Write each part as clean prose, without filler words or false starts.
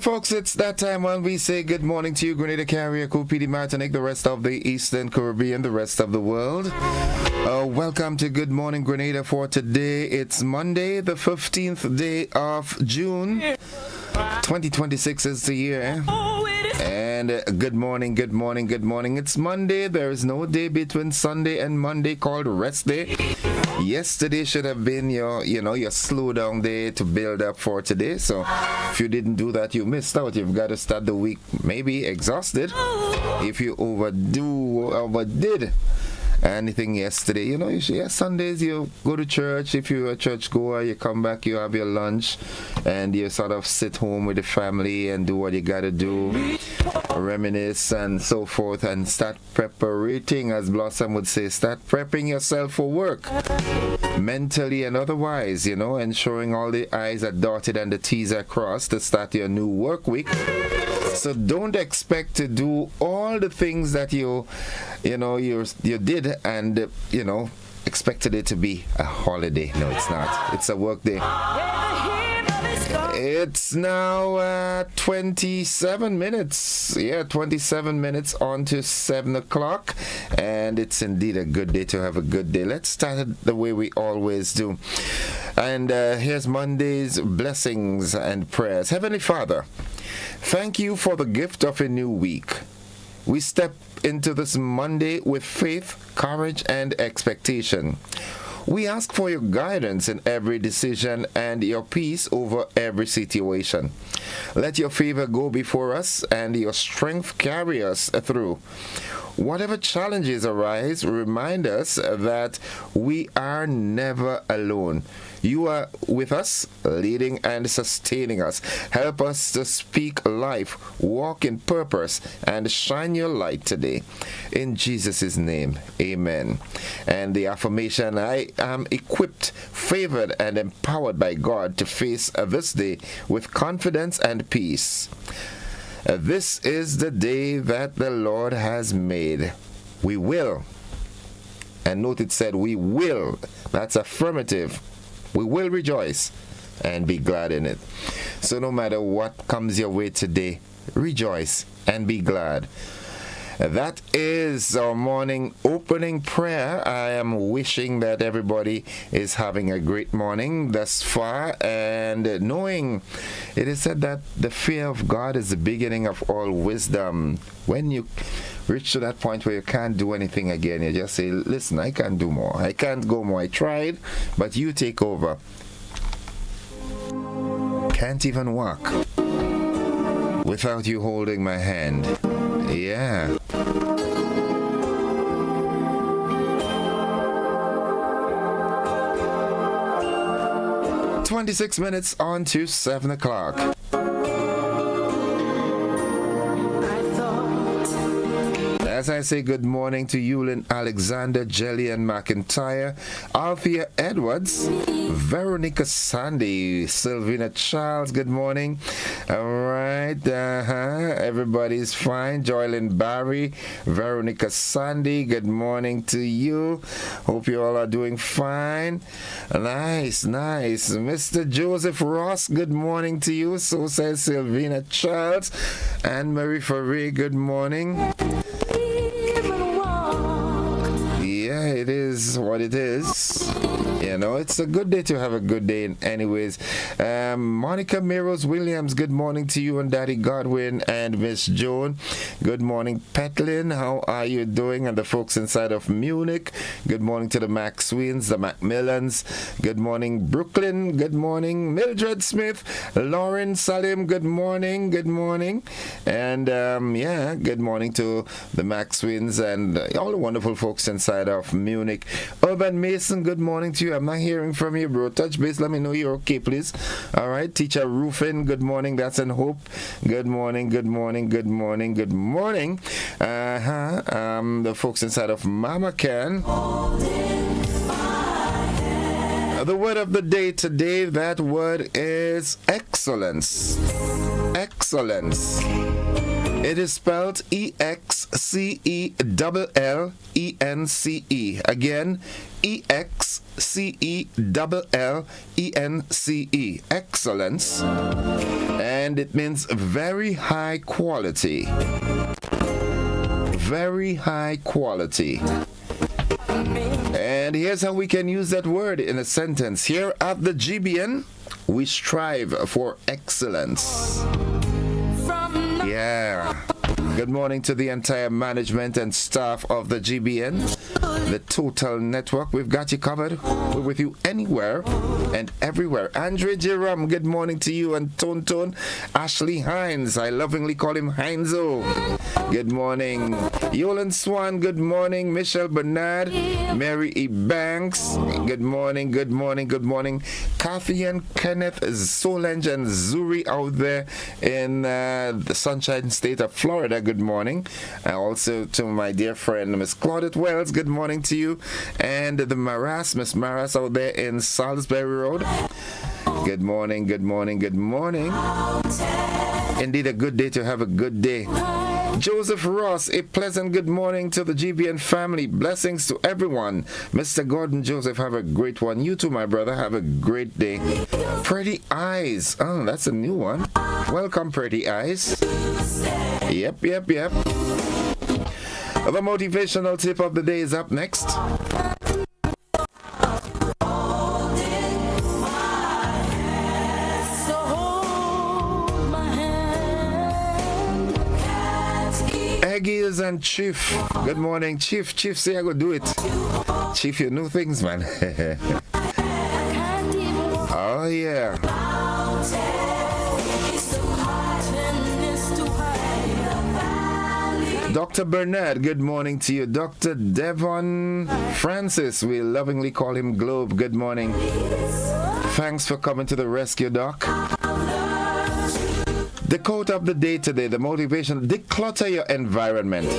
right, folks, it's that time when we say good morning to you, Grenada, Carrier, Cupidi, Martinique, the rest of the Eastern Caribbean, the rest of the world. Welcome to Good Morning Grenada for today. It's Monday, the 15th day of June. 2026 is the year. And good morning, good morning, good morning. It's Monday. There is no day between Sunday and Monday called rest day. Yesterday should have been your slow down day to build up for today. So if you didn't do that, you missed out. You've got to start the week maybe exhausted. If you overdid anything yesterday, Sundays you go to church. If you're a church goer, you come back, you have your lunch, and you sort of sit home with the family and do what you got to do, reminisce and so forth, and start preparating, as Blossom would say, start prepping yourself for work, mentally and otherwise, ensuring all the I's are dotted and the T's are crossed to start your new work week. So don't expect to do all the things that you did and expected it to be a holiday. No, it's not. It's a work day. It's now 27 minutes. Yeah, 27 minutes on to 7 o'clock. And it's indeed a good day to have a good day. Let's start it the way we always do. And here's Monday's blessings and prayers. Heavenly Father, thank you for the gift of a new week. We step into this Monday with faith, courage, and expectation. We ask for your guidance in every decision and your peace over every situation. Let your favor go before us and your strength carry us through. Whatever challenges arise, remind us that we are never alone. You are with us, leading and sustaining us. Help us to speak life, walk in purpose, and shine your light today. In Jesus' name, amen. And the affirmation, I am equipped, favored, and empowered by God to face this day with confidence and peace. This is the day that the Lord has made. We will. And note it said we will. That's affirmative. We will rejoice and be glad in it. So no matter what comes your way today, rejoice and be glad. That is our morning opening prayer. I am wishing that everybody is having a great morning thus far, and knowing it is said that the fear of God is the beginning of all wisdom. When you reach to that point where you can't do anything again, you just say, listen, I can't do more. I can't go more. I tried, but you take over. Can't even walk without you holding my hand. Yeah. "26 minutes on to 7 o'clock. As I say good morning to Yulin Alexander, Jillian McIntyre, Althea Edwards, Veronica Sandy, Sylvina Charles, good morning. All right, everybody's fine. Joylyn Barry, Veronica Sandy, good morning to you. Hope you all are doing fine. Nice. Mr. Joseph Ross, good morning to you. So says Sylvina Charles. Anne Marie Ferre, good morning. Yeah, it is what it is. It's a good day to have a good day anyways. Monica Meros Williams, good morning to you and Daddy Godwin and Miss Joan. Good morning, Petlin. How are you doing? And the folks inside of Munich. Good morning to the Maxwins, the Macmillans. Good morning, Brooklyn. Good morning, Mildred Smith. Lauren Salim, good morning. Good morning. And good morning to the Maxwins and all the wonderful folks inside of Munich. Urban Mason, good morning to you. I'm not hearing from you, bro. Touch base. Let me know you're okay, please. All right. Teacher Rufin, good morning. That's in Hope. Good morning. Good morning. Good morning. Good morning. The folks inside of Mama Can. The word of the day today, that word is excellence. Excellence. It is spelled EXCELLENCE. Again, EXCELLENCE. Excellence. and it means very high quality. Very high quality. And here's how we can use that word in a sentence. Here at the GBN, we strive for excellence. Yeah. Good morning to the entire management and staff of the GBN, the Total Network. We've got you covered. We're with you anywhere and everywhere. Andre Jerome, good morning to you. And Tonton Ashley Hines, I lovingly call him Heinzo. Good morning. Yolan Swan, good morning. Michelle Bernard, Mary E. Banks, good morning, good morning, good morning. Kathy and Kenneth Solange and Zuri out there in the Sunshine State of Florida. Good morning. Also to my dear friend Miss Claudette Wells, good morning to you. And the Miss Maras out there in Salisbury Road. Good morning, good morning, good morning. Indeed a good day to have a good day. Joseph Ross, a pleasant good morning to the GBN family. Blessings to everyone. Mr. Gordon Joseph, have a great one. You too, my brother, have a great day. Pretty Eyes. Oh, that's a new one. Welcome, Pretty Eyes. Yep. The motivational tip of the day is up next. Eggies and Chief. Good morning, Chief. Chief, say I go do it. Chief, you know things, man. Oh, yeah. Dr. Bernard, good morning to you. Dr. Devon Francis, we lovingly call him Globe. Good morning. Thanks for coming to the rescue, Doc. The quote of the day today, the motivation: declutter your environment.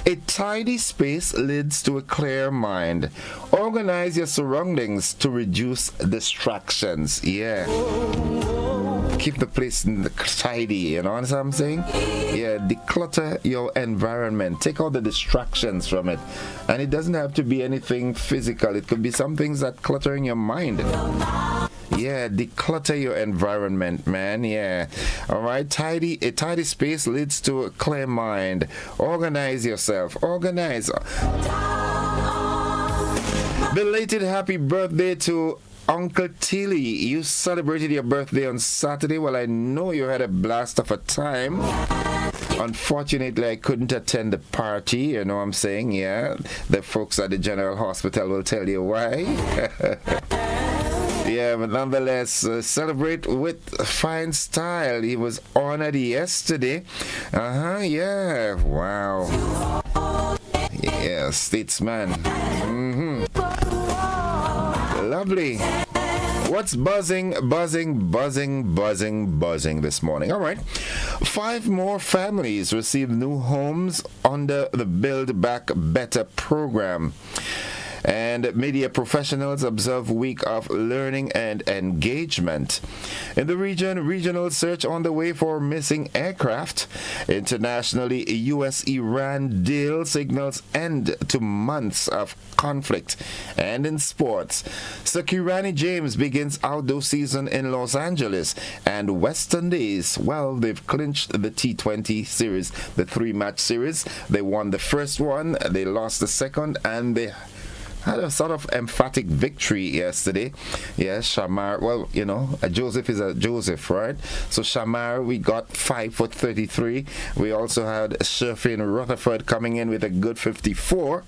A tidy space leads to a clear mind. Organize your surroundings to reduce distractions. Yeah. Keep the place tidy, you know what I'm saying? Yeah, declutter your environment. Take all the distractions from it. And it doesn't have to be anything physical. It could be some things that clutter in your mind. Yeah, declutter your environment, man. Yeah. All right. A tidy space leads to a clear mind. Organize yourself. Organize. Belated happy birthday to Uncle Tilly. You celebrated your birthday on Saturday. Well, I know you had a blast of a time. Unfortunately, I couldn't attend the party. You know what I'm saying? Yeah. The folks at the General Hospital will tell you why. Yeah, but nonetheless, celebrate with fine style. He was honored yesterday. Yeah. Wow. Yeah, statesman. Lovely. What's buzzing this morning? All right. 5 more families receive new homes under the Build Back Better program. And media professionals observe week of learning and engagement. In the region, regional search on the way for missing aircraft. Internationally, U.S.-Iran deal signals end to months of conflict. And in sports, Sakirani James begins outdoor season in Los Angeles. And Western Days, well, they've clinched the T20 series, the 3-match series. They won the first one, they lost the second, and they had a sort of emphatic victory yesterday. Yes, Shamar, well, you know, a Joseph is a Joseph, right? So Shamar, we got 5-33. We also had Sherfin Rutherford coming in with a good 54.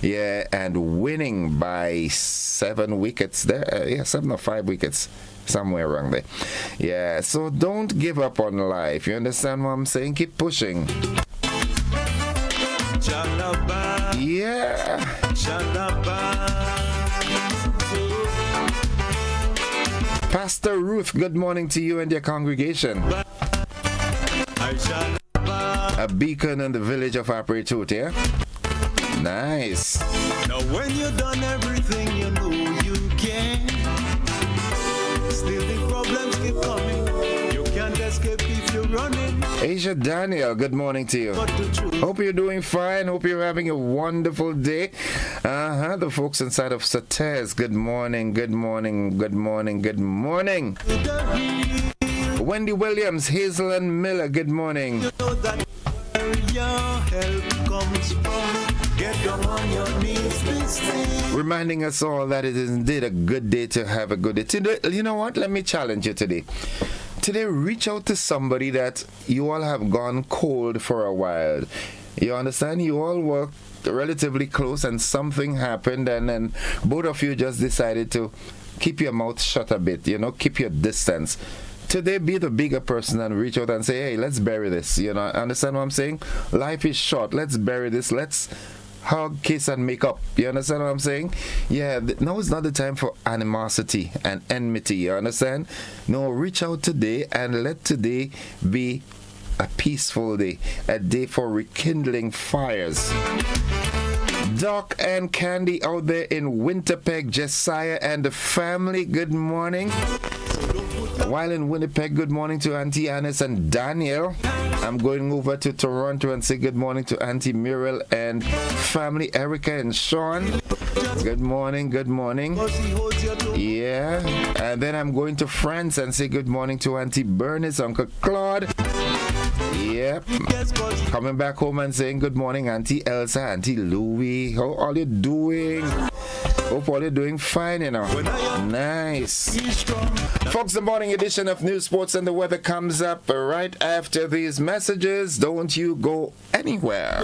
Yeah, and winning by 7 wickets there. 7 or 5 wickets. Somewhere around there. Yeah, so don't give up on life. You understand what I'm saying? Keep pushing. Yeah. Pastor Ruth, good morning to you and your congregation. A beacon in the village of Aparitut, yeah? Nice. Now when you've done everything you know you can, still the problems keep coming. You can't escape if you're running. Asia Daniel, good morning to you. Hope you're doing fine. Hope you're having a wonderful day. The folks inside of Sates, good morning, good morning, good morning, good morning. Wendy Williams, Hazel and Miller, good morning. You know that where your help comes from. Get down on your knees, listen. Reminding us all that it is indeed a good day to have a good day. Today, you know what? Let me challenge you today. Today, reach out to somebody that you all have gone cold for a while. You understand? You all were relatively close and something happened, and then both of you just decided to keep your mouth shut a bit, keep your distance. Today, be the bigger person and reach out and say, hey, let's bury this. Understand what I'm saying? Life is short. Let's bury this. Let's hug, kiss, and make up. You understand what I'm saying? Yeah, now is not the time for animosity and enmity. You understand? No, reach out today and let today be a peaceful day, a day for rekindling fires. Doc and Candy out there in Winnipeg, Josiah and the family, good morning. While in Winnipeg, good morning to Auntie Annis and Daniel. I'm going over to Toronto and say good morning to Auntie Muriel and family, Erica and Sean. Good morning, good morning. Yeah, and then I'm going to France and say good morning to Auntie Bernice, Uncle Claude. Yep. Coming back home and saying good morning, Auntie Elsa, Auntie Louie. How are you doing? Hope all you're doing fine, Nice. Folks, the morning edition of News, Sports, and the Weather comes up right after these messages. Don't you go anywhere.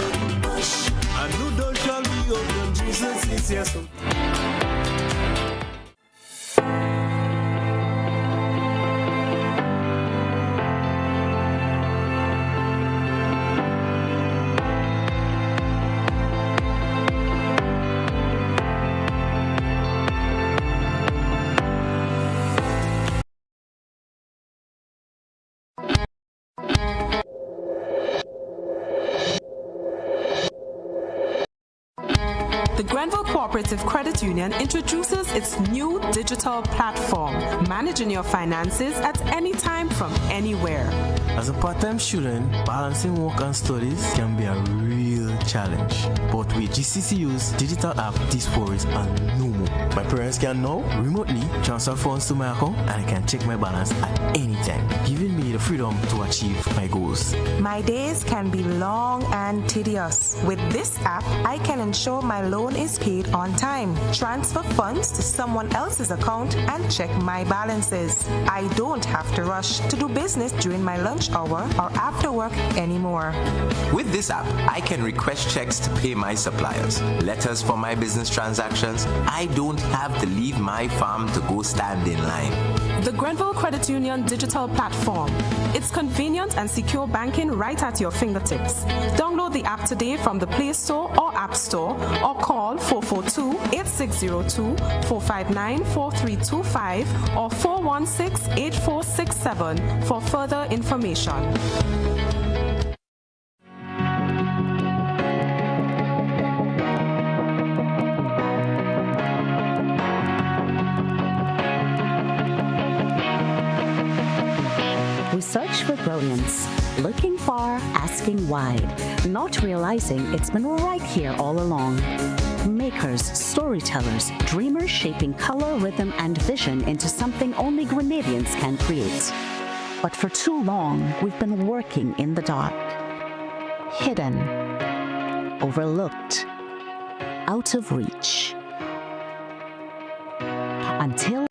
The Grenville Cooperative Credit Union introduces its new digital platform, managing your finances at any time from anywhere. As a part-time student, balancing work and studies can be a real challenge. But with GCCU's digital app, these worries are no more. My parents can now remotely transfer funds to my account and I can check my balance at any time, giving me the freedom to achieve my goals. My days can be long and tedious. With this app, I can ensure my loan is paid on time, transfer funds to someone else's account, and check my balances. I don't have to rush to do business during my lunch hour or after work anymore. With this app, I can request checks to pay my suppliers, letters for my business transactions. I don't have to leave my farm to go stand in line. The Grenville Credit Union digital platform. It's convenient and secure banking right at your fingertips. Download the app today from the Play Store or App Store or call 442-8602, 459-4325 or 416-8467 for further information. We search for brilliance, looking far, asking wide, not realizing it's been right here all along. Makers, storytellers, dreamers shaping color, rhythm, and vision into something only Grenadians can create. But for too long, we've been working in the dark, hidden, overlooked, out of reach. Until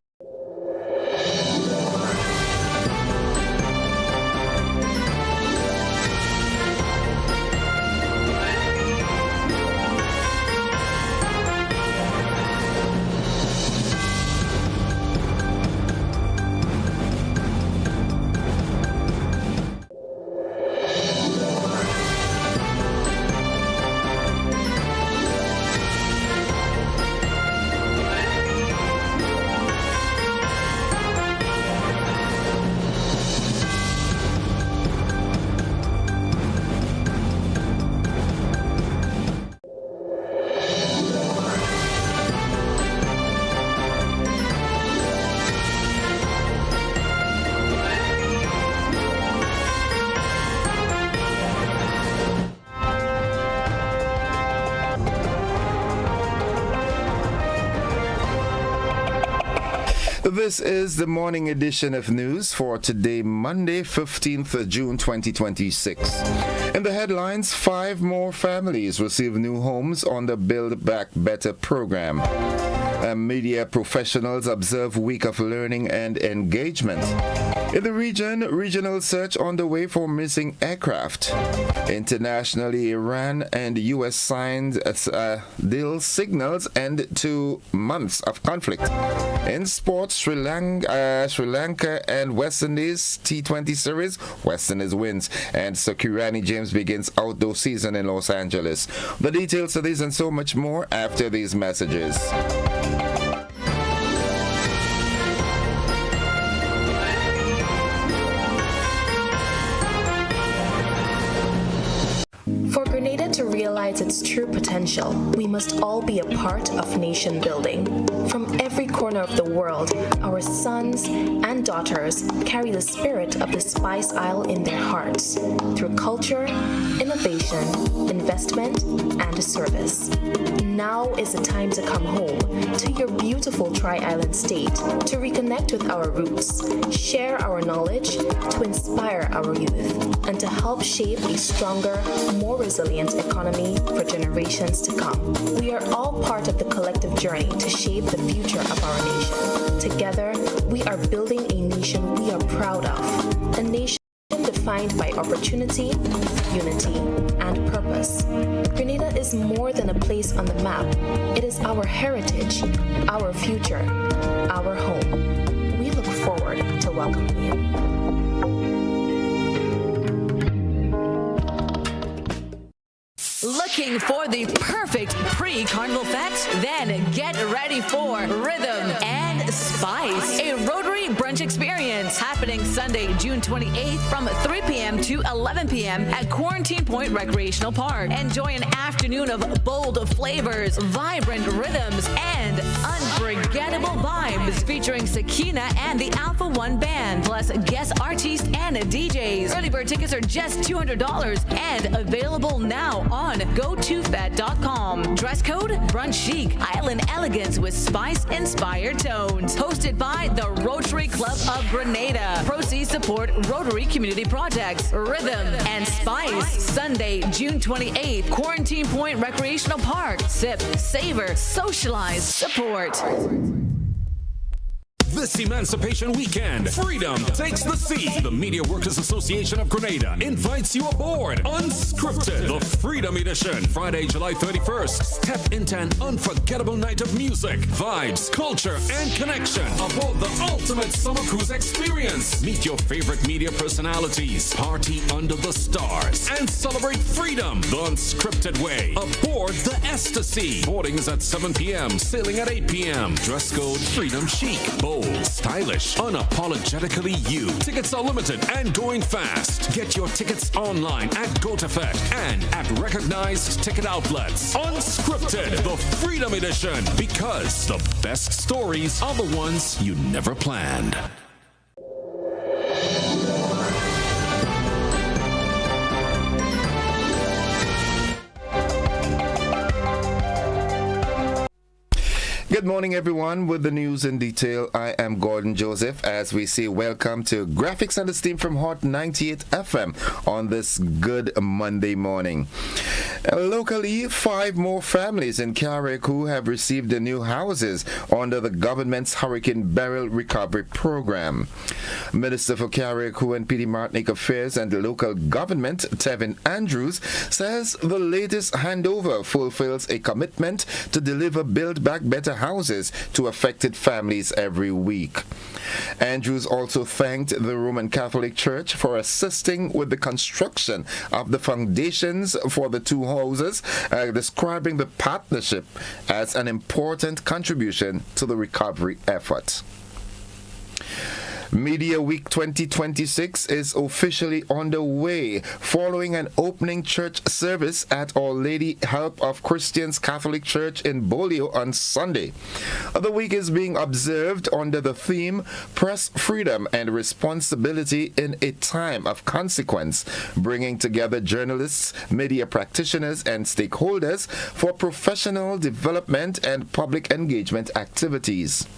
This is the morning edition of news for today, Monday, 15th June 2026. In the headlines, 5 more families receive new homes on the Build Back Better program. Media professionals observe week of learning and engagement. In the region, regional search on the way for missing aircraft. Internationally, Iran and U.S. signed deal signals end to months of conflict. In sports, Sri Lanka and West Indies T20 series, West Indies wins, and Sakirani James begins outdoor season in Los Angeles. The details of these and so much more after these messages. For Grenada to realize its true potential, we must all be a part of nation building. From every corner of the world, our sons and daughters carry the spirit of the Spice Isle in their hearts through culture, innovation, investment, and service. Now is the time to come home to your beautiful Tri-Island state to reconnect with our roots, share our knowledge, to inspire our youth, and to help shape a stronger, more resilient economy for generations to come. We are all part of the collective journey to shape the future of our nation. Together, we are building a nation we are proud of, a nation defined by opportunity, unity, and purpose. Grenada is more than a place on the map. It is our heritage, our future, our home. We look forward to welcoming you. Looking for the perfect pre-carnival fete? Then get ready for Rhythm and Spice, a Rotary brunch experience happening Sunday, June 28th from 3 p.m. to 11 p.m. at Quarantine Point Recreational Park. Enjoy an afternoon of bold flavors, vibrant rhythms, and unforgettable vibes featuring Sakina and the Alpha One Band, plus guest artists and DJs. Early bird tickets are just $200 and available now on GoToFet.com. Dress code brunch chic, island elegance with spice-inspired tones. Hosted by the Rotary Club of Grenada. Proceeds support Rotary Community Projects. Rhythm and Spice, Sunday, June 28th, Quarantine Point Recreational Park. Sip, savor, socialize, support. This Emancipation Weekend, Freedom Takes the Sea. The Media Workers Association of Grenada invites you aboard Unscripted, the Freedom Edition. Friday, July 31st. Step into an unforgettable night of music, vibes, culture, and connection aboard the ultimate summer cruise experience. Meet your favorite media personalities, party under the stars, and celebrate freedom the unscripted way aboard the Ecstasy. Boarding is at 7 p.m., sailing at 8 p.m. Dress code Freedom Chic. Bold, stylish, unapologetically you. Tickets are limited and going fast. Get your tickets online at GoToFet and at recognized ticket outlets. Unscripted, the Freedom Edition, because the best stories are the ones you never planned. Good morning, everyone. With the news in detail, I am Gordon Joseph. As we say, welcome to Graphics and the Steam from Hot 98 FM on this good Monday morning. Locally, 5 more families in Carriacou have received the new houses under the government's Hurricane Beryl Recovery Program. Minister for Carriacou and PD Martinique Affairs and the local government, Tevin Andrews, says the latest handover fulfills a commitment to deliver Build Back Better houses to affected families every week. Andrews also thanked the Roman Catholic Church for assisting with the construction of the foundations for the 2 houses, describing the partnership as an important contribution to the recovery effort. Media Week 2026 is officially underway following an opening church service at Our Lady Help of Christians Catholic Church in Bolio on Sunday. The week is being observed under the theme Press Freedom and Responsibility in a Time of Consequence, bringing together journalists, media practitioners, and stakeholders for professional development and public engagement activities.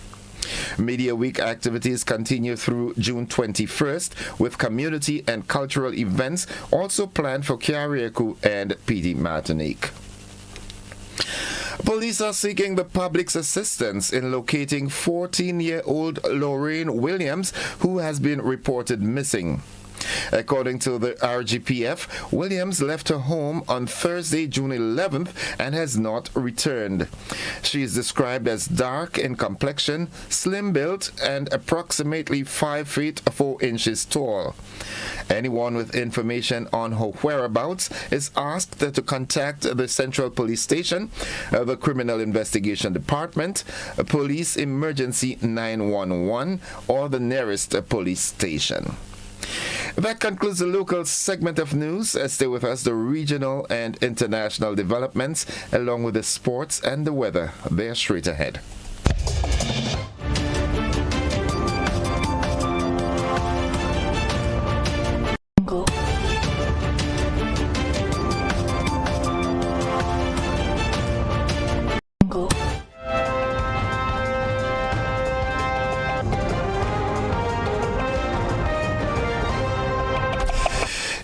Media Week activities continue through June 21st with community and cultural events also planned for Carriacou and PD Martinique. Police are seeking the public's assistance in locating 14-year-old Lorraine Williams, who has been reported missing. According to the RGPF, Williams left her home on Thursday, June 11th and has not returned. She is described as dark in complexion, slim-built, and approximately 5 feet 4 inches tall. Anyone with information on her whereabouts is asked to contact the Central Police Station, the Criminal Investigation Department, Police Emergency 911, or the nearest police station. That concludes the local segment of news. Stay with us, the regional and international developments, along with the sports and the weather. They're straight ahead.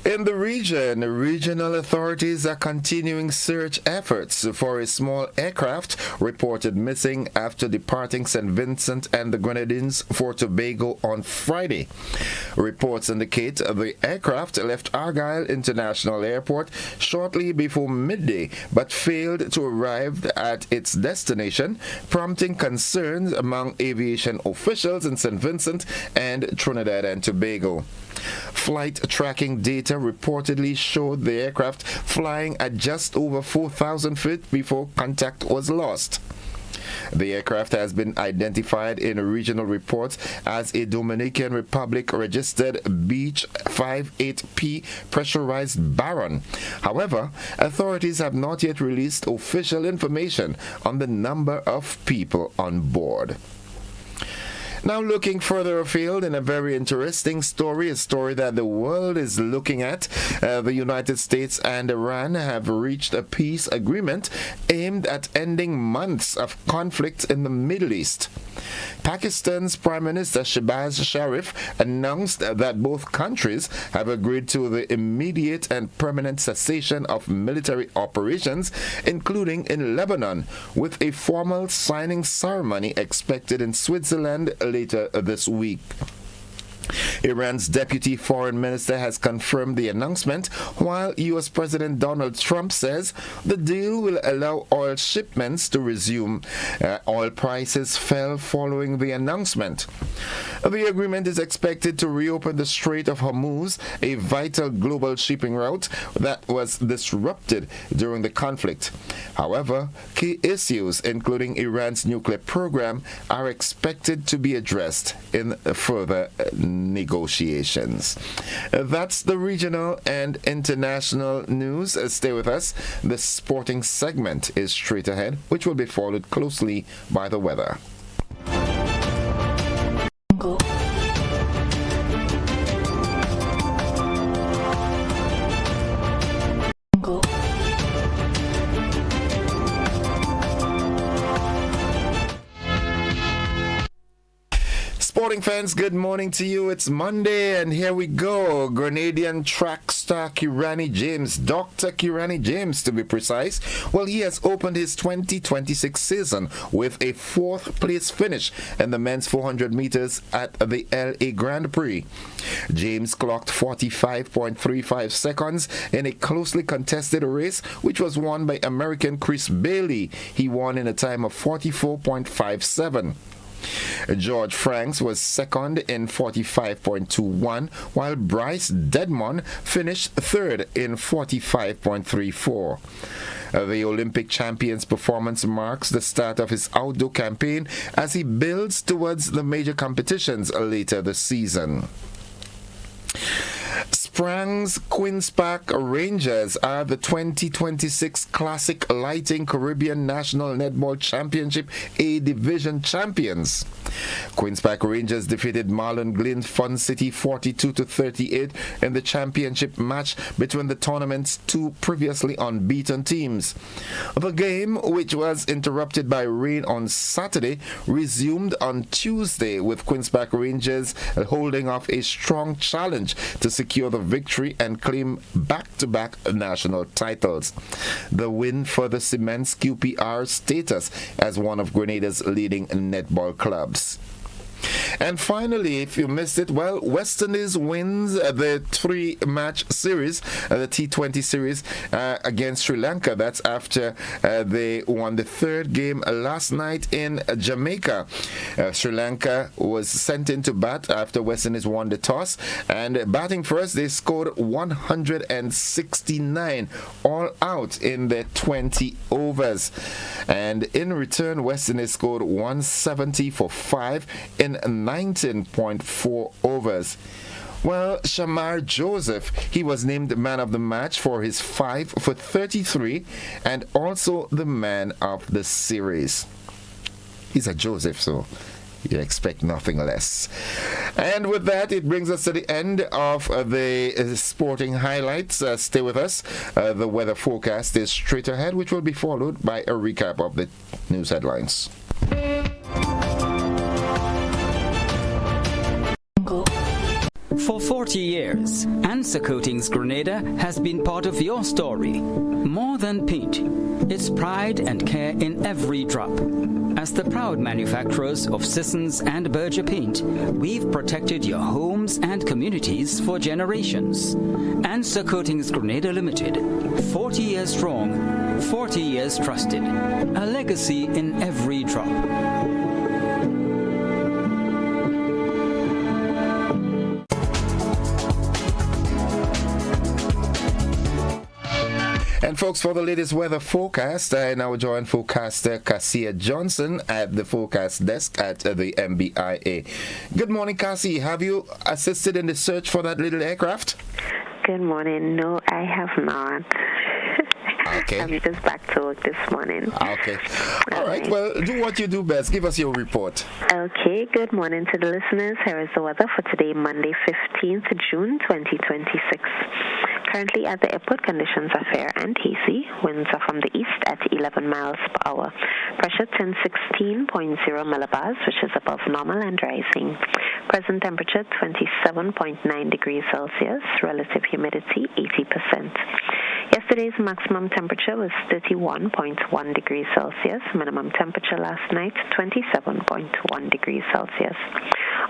In the region, regional authorities are continuing search efforts for a small aircraft reported missing after departing St. Vincent and the Grenadines for Tobago on Friday. Reports indicate the aircraft left Argyle International Airport shortly before midday but failed to arrive at its destination, prompting concerns among aviation officials in St. Vincent and Trinidad and Tobago. Flight tracking data reportedly showed the aircraft flying at just over 4,000 feet before contact was lost. The aircraft has been identified in regional reports as a Dominican Republic registered Beech 58P pressurized Baron. However, authorities have not yet released official information on the number of people on board. Now looking further afield in a very interesting story, a story that the world is looking at. The United States and Iran have reached a peace agreement aimed at ending months of conflict in the Middle East. Pakistan's Prime Minister Shehbaz Sharif announced that both countries have agreed to the immediate and permanent cessation of military operations, including in Lebanon, with a formal signing ceremony expected in Switzerland later this week. Iran's deputy foreign minister has confirmed the announcement, while U.S. President Donald Trump says the deal will allow oil shipments to resume. Oil prices fell following the announcement. The agreement is expected to reopen the Strait of Hormuz, a vital global shipping route that was disrupted during the conflict. However, key issues, including Iran's nuclear program, are expected to be addressed in further negotiations. That's the regional and international news. Stay with us. The sporting segment is straight ahead, which will be followed closely by the weather. Sporting fans, good morning to you. It's Monday and here we go. Grenadian track star Kirani James, Dr. Kirani James to be precise, well, he has opened his 2026 season with a 4th place finish in the men's 400 meters at the LA Grand Prix. James clocked 45.35 seconds in a closely contested race which was won by American Chris Bailey. He won in a time of 44.57. George Franks was second in 45.21, while Bryce Dedmon finished third in 45.34. The Olympic champion's performance marks the start of his outdoor campaign as he builds towards the major competitions later this season. Sprang's Queen's Park Rangers are the 2026 Classic Lighting Caribbean National Netball Championship A Division champions. Queen's Park Rangers defeated Marlon Glen Fun City 42-38 in the championship match between the tournament's two previously unbeaten teams. The game, which was interrupted by rain on Saturday, resumed on Tuesday with Queen's Park Rangers holding off a strong challenge to secure the victory and claim back-to-back national titles. The win further cements QPR's status as one of Grenada's leading netball clubs. And finally, if you missed it, well, West Indies wins the three-match series, the T20 series against Sri Lanka. That's after they won the third game last night in Jamaica. Sri Lanka was sent in to bat after West Indies won the toss, and batting first, they scored 169 all out in their 20 overs. And in return, West Indies scored 170 for 5 in 19.4 overs. Well, Shamar Joseph, he was named man of the match for his 5 for 33 and also the man of the series. He's a Joseph, so you expect nothing less. And with that, it brings us to the end of the sporting highlights. Stay with us. The weather forecast is straight ahead, which will be followed by a recap of the news headlines. For 40 years, Answer Coatings Grenada has been part of your story. More than paint, it's pride and care in every drop. As the proud manufacturers of Sissons and Berger paint, we've protected your homes and communities for generations. Answer Coatings Grenada Limited, 40 years strong, 40 years trusted. A legacy in every drop. And folks, for the latest weather forecast, I now join forecaster Cassia Johnson at the forecast desk at the MBIA. Good morning, Cassie. Have you assisted in the search for that little aircraft? Good morning. No, I have not. Okay. I'm just back to work this morning. Okay. All right. Well, do what you do best. Give us your report. Okay. Good morning to the listeners. Here is the weather for today, Monday, 15th June, 2026. Currently at the airport, conditions are fair and hazy. Winds are from the east at 11 miles per hour. Pressure 1016.0 millibars, which is above normal and rising. Present temperature 27.9 degrees Celsius. Relative humidity 80%. Yesterday's maximum temperature was 31.1 degrees Celsius. Minimum temperature last night 27.1 degrees Celsius.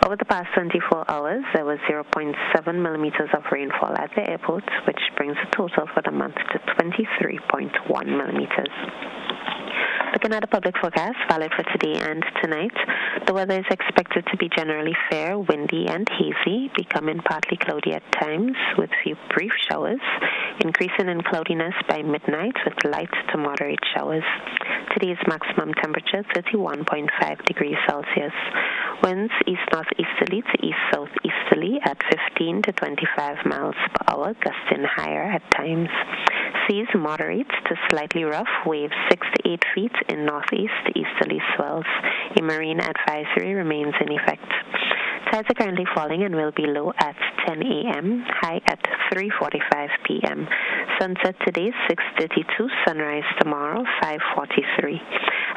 Over the past 24 hours, there was 0.7 millimeters of rainfall at the airport, which brings the total for the month to 23.1 millimeters. Looking at the public forecast, valid for today and tonight, the weather is expected to be generally fair, windy and hazy, becoming partly cloudy at times with few brief showers, increasing in cloudiness by midnight with light to moderate showers. Today's maximum temperature 31.5 degrees Celsius. Winds east-northeasterly to east-southeasterly at 15 to 25 miles per hour, gusting higher at times. Seas moderate to slightly rough, waves 6 to 8 feet in northeast easterly swells. A marine advisory remains in effect. Tides are currently falling and will be low at 10 a.m., high at 3:45 p.m. Sunset today 6:32, sunrise tomorrow 5:43.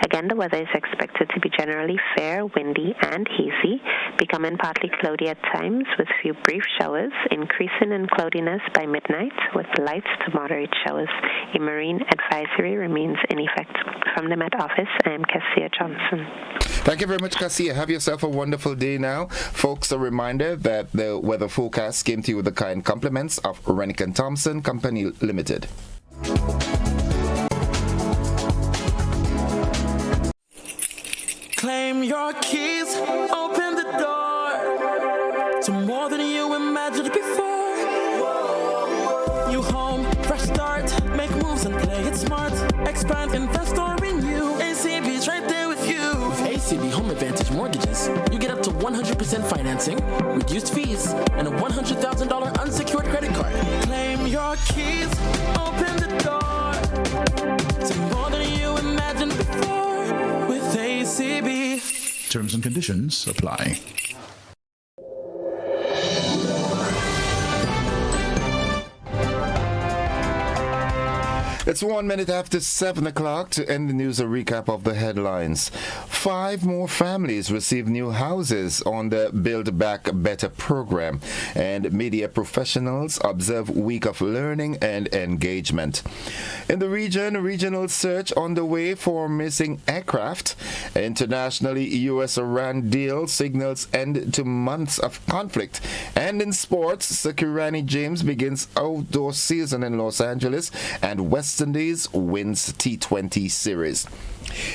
Again, the weather is expected to be generally fair, windy, and hazy, becoming partly cloudy at times with few brief showers, increasing in cloudiness by midnight with light to moderate showers. A marine advisory remains in effect. From the Met Office, I am Cassia Johnson. Thank you very much, Cassia. Have yourself a wonderful day now. Folks, a reminder that the weather forecast came to you with the kind compliments of Rennick & Thompson Company Limited. Claim your keys, open the door to more than you imagined before. New home, fresh start, make moves and play it smart. Expand, invest or renew. ACB's right there with you. With ACB Home Advantage Mortgages, You get up to 100% financing, reduced fees, and a $100,000 unsecured credit card. Claim your keys, open the door to more than you imagined before with ACB. Terms and conditions apply. It's 1 minute after 7 o'clock. To end the news, a recap of the headlines. 5 more families receive new houses on the Build Back Better program, and media professionals observe week of learning and engagement. In the region, a regional search underway for missing aircraft. Internationally, US-Iran deal signals end to months of conflict. And in sports, Sakirani James begins outdoor season in Los Angeles, and West Indies wins T20 series.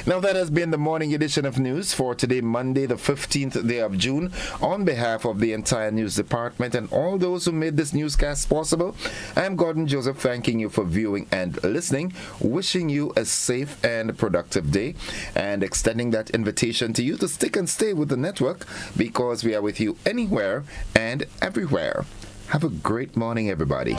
Now that has been the morning edition of news for today, Monday, the 15th day of June. On behalf of the entire news department and all those who made this newscast possible, I'm Gordon Joseph, thanking you for viewing and listening, wishing you a safe and productive day, and extending that invitation to you to stick and stay with the network, because we are with you anywhere and everywhere. Have a great morning, everybody.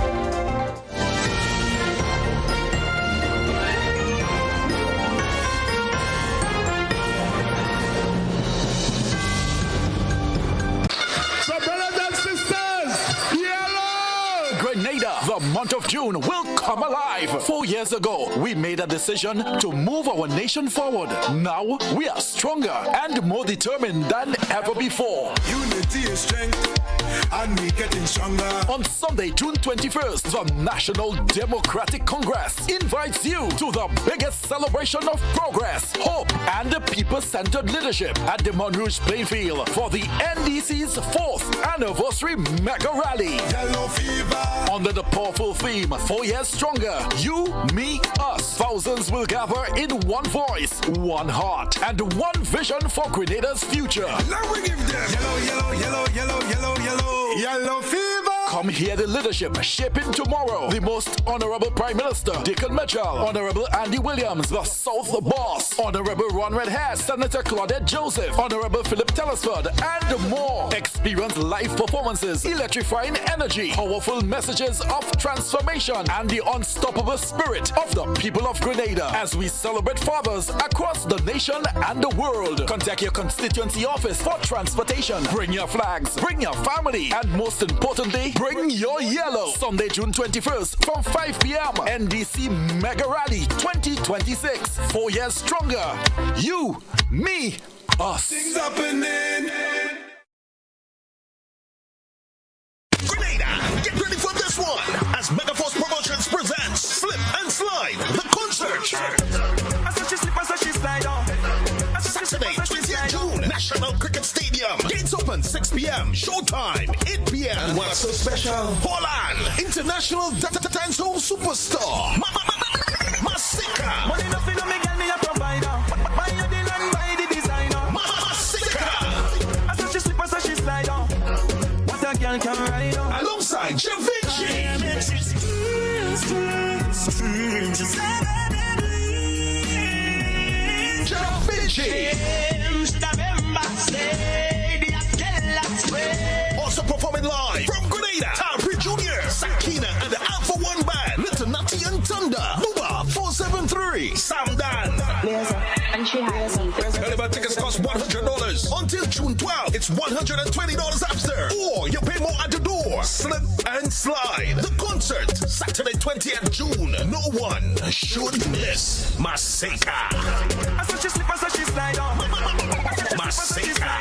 Grenada, the month of June will come alive. 4 years ago, we made a decision to move our nation forward. Now, we are stronger and more determined than ever before. Unity is strength, and we getting stronger. On Sunday, June 21st, the National Democratic Congress invites you to the biggest celebration of progress, hope, and people-centered leadership at the Monrouge Playfield for the NDC's 4th anniversary mega rally. Yellow fever. Under the powerful theme, 4 years stronger, you, me, us. Thousands will gather in one voice, one heart, and one vision for Grenada's future. Now we give them yellow, yellow, yellow, yellow, yellow, yellow, yellow fever. Come hear the leadership shaping tomorrow. The Most Honorable Prime Minister Dickon Mitchell, Honorable Andy Williams, the South Boss, Honorable Ron Redhair, Senator Claudette Joseph, Honorable Philip Telesford, and more. Experience live performances, electrifying energy, powerful messages of transformation, and the unstoppable spirit of the people of Grenada as we celebrate fathers across the nation and the world. Contact your constituency office for transportation. Bring your flags, bring your family, and most importantly, bring your yellow. Sunday, June 21st from 5 p.m. NDC Mega Rally 2026. 4 years stronger. You, me, us. Things happening. Grenada, get ready for this one as Megaforce Promotions presents Slip and Slide, the concert. Saturday, 20th June, National Cricket Stadium. Gates open 6 p.m. Showtime 8 p.m. And what's so special? Poland, international dancehall superstar Masika. Money nothing on me, girl, me a provider. Buy your deal and buy the designer. Masika. I saw she slip, I saw she slide on. What a girl can ride on. Alongside Javinci. Also performing live from Grenada, Tarpri Jr., Sakina and the Alpha One Band, Little Natty and Thunder, Luba 473, Sam Dan. Early bird tickets cost $100 until June 12th. It's $120 after, or you pay more at the door. Slip and Slide, the concert, Saturday 20th June. No one should miss. Masika. I saw she slip, I saw she slide on. Masika.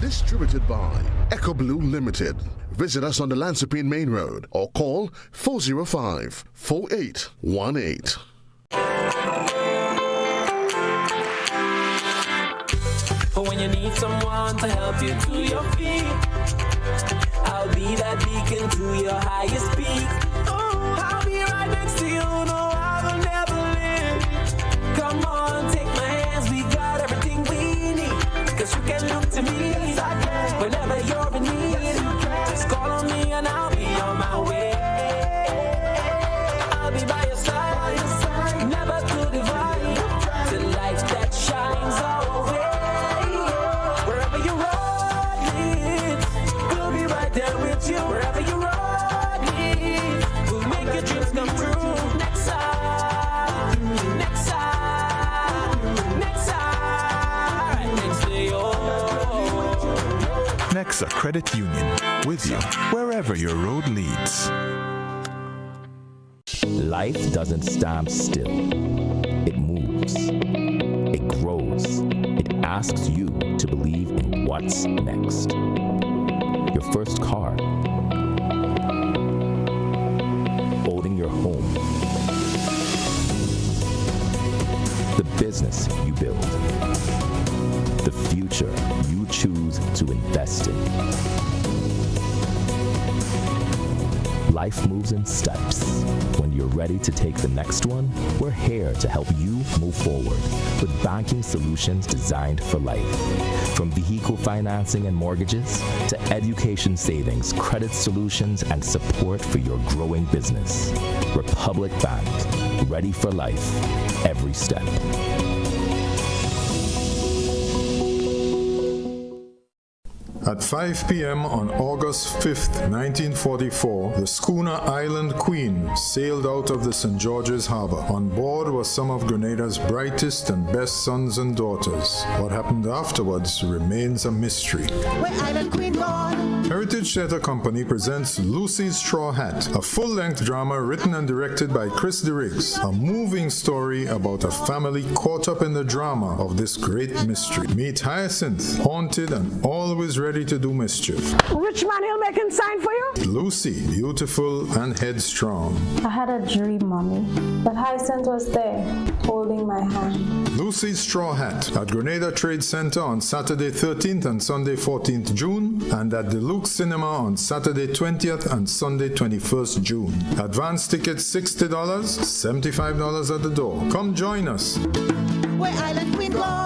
Distributed by Echo Blue Limited. Visit us on the Lansopine Main Road or call 405-4818. But when you need someone to help you to your feet, I'll be that beacon to your highest peak. Oh, I'll be right next to you, no, I will never leave. Come on, take my hands, we got everything we need. Cause you can look to me whenever you're in need. Just call on me and I'll be on my way. I'll be by your side, never to divide. The light that shines our way. Wherever you road leads, we'll be right there with you. Wherever you road leads, we'll make your dreams come true. Next side, next side, next side, right next to you. Nexa Credit Union, with you wherever your road leads. Life doesn't stand still. It moves. It grows. It asks you to believe in what's next. Your first car. Owning your home. The business you build. The future you choose to invest in. Life moves in steps. When you're ready to take the next one, we're here to help you move forward with banking solutions designed for life. From vehicle financing and mortgages to education savings, credit solutions, and support for your growing business. Republic Bank, ready for life, every step. At 5 p.m. on August 5th, 1944, the schooner Island Queen sailed out of the St. George's Harbor. On board were some of Grenada's brightest and best sons and daughters. What happened afterwards remains a mystery. Where Island Queen gone? Heritage Theatre Company presents Lucy's Straw Hat, a full-length drama written and directed by Chris DeRiggs, a moving story about a family caught up in the drama of this great mystery. Meet Hyacinth, haunted and always ready to do mischief. Rich man, he'll make him sign for you? Lucy, beautiful and headstrong. I had a dream, Mommy, that Hyacinth was there, holding my hand. Lucy's Straw Hat at Grenada Trade Center on Saturday 13th and Sunday 14th June, and at the Luke Cinema on Saturday 20th and Sunday 21st June. Advance tickets $60, $75 at the door. Come join us. Where Island Queen gone?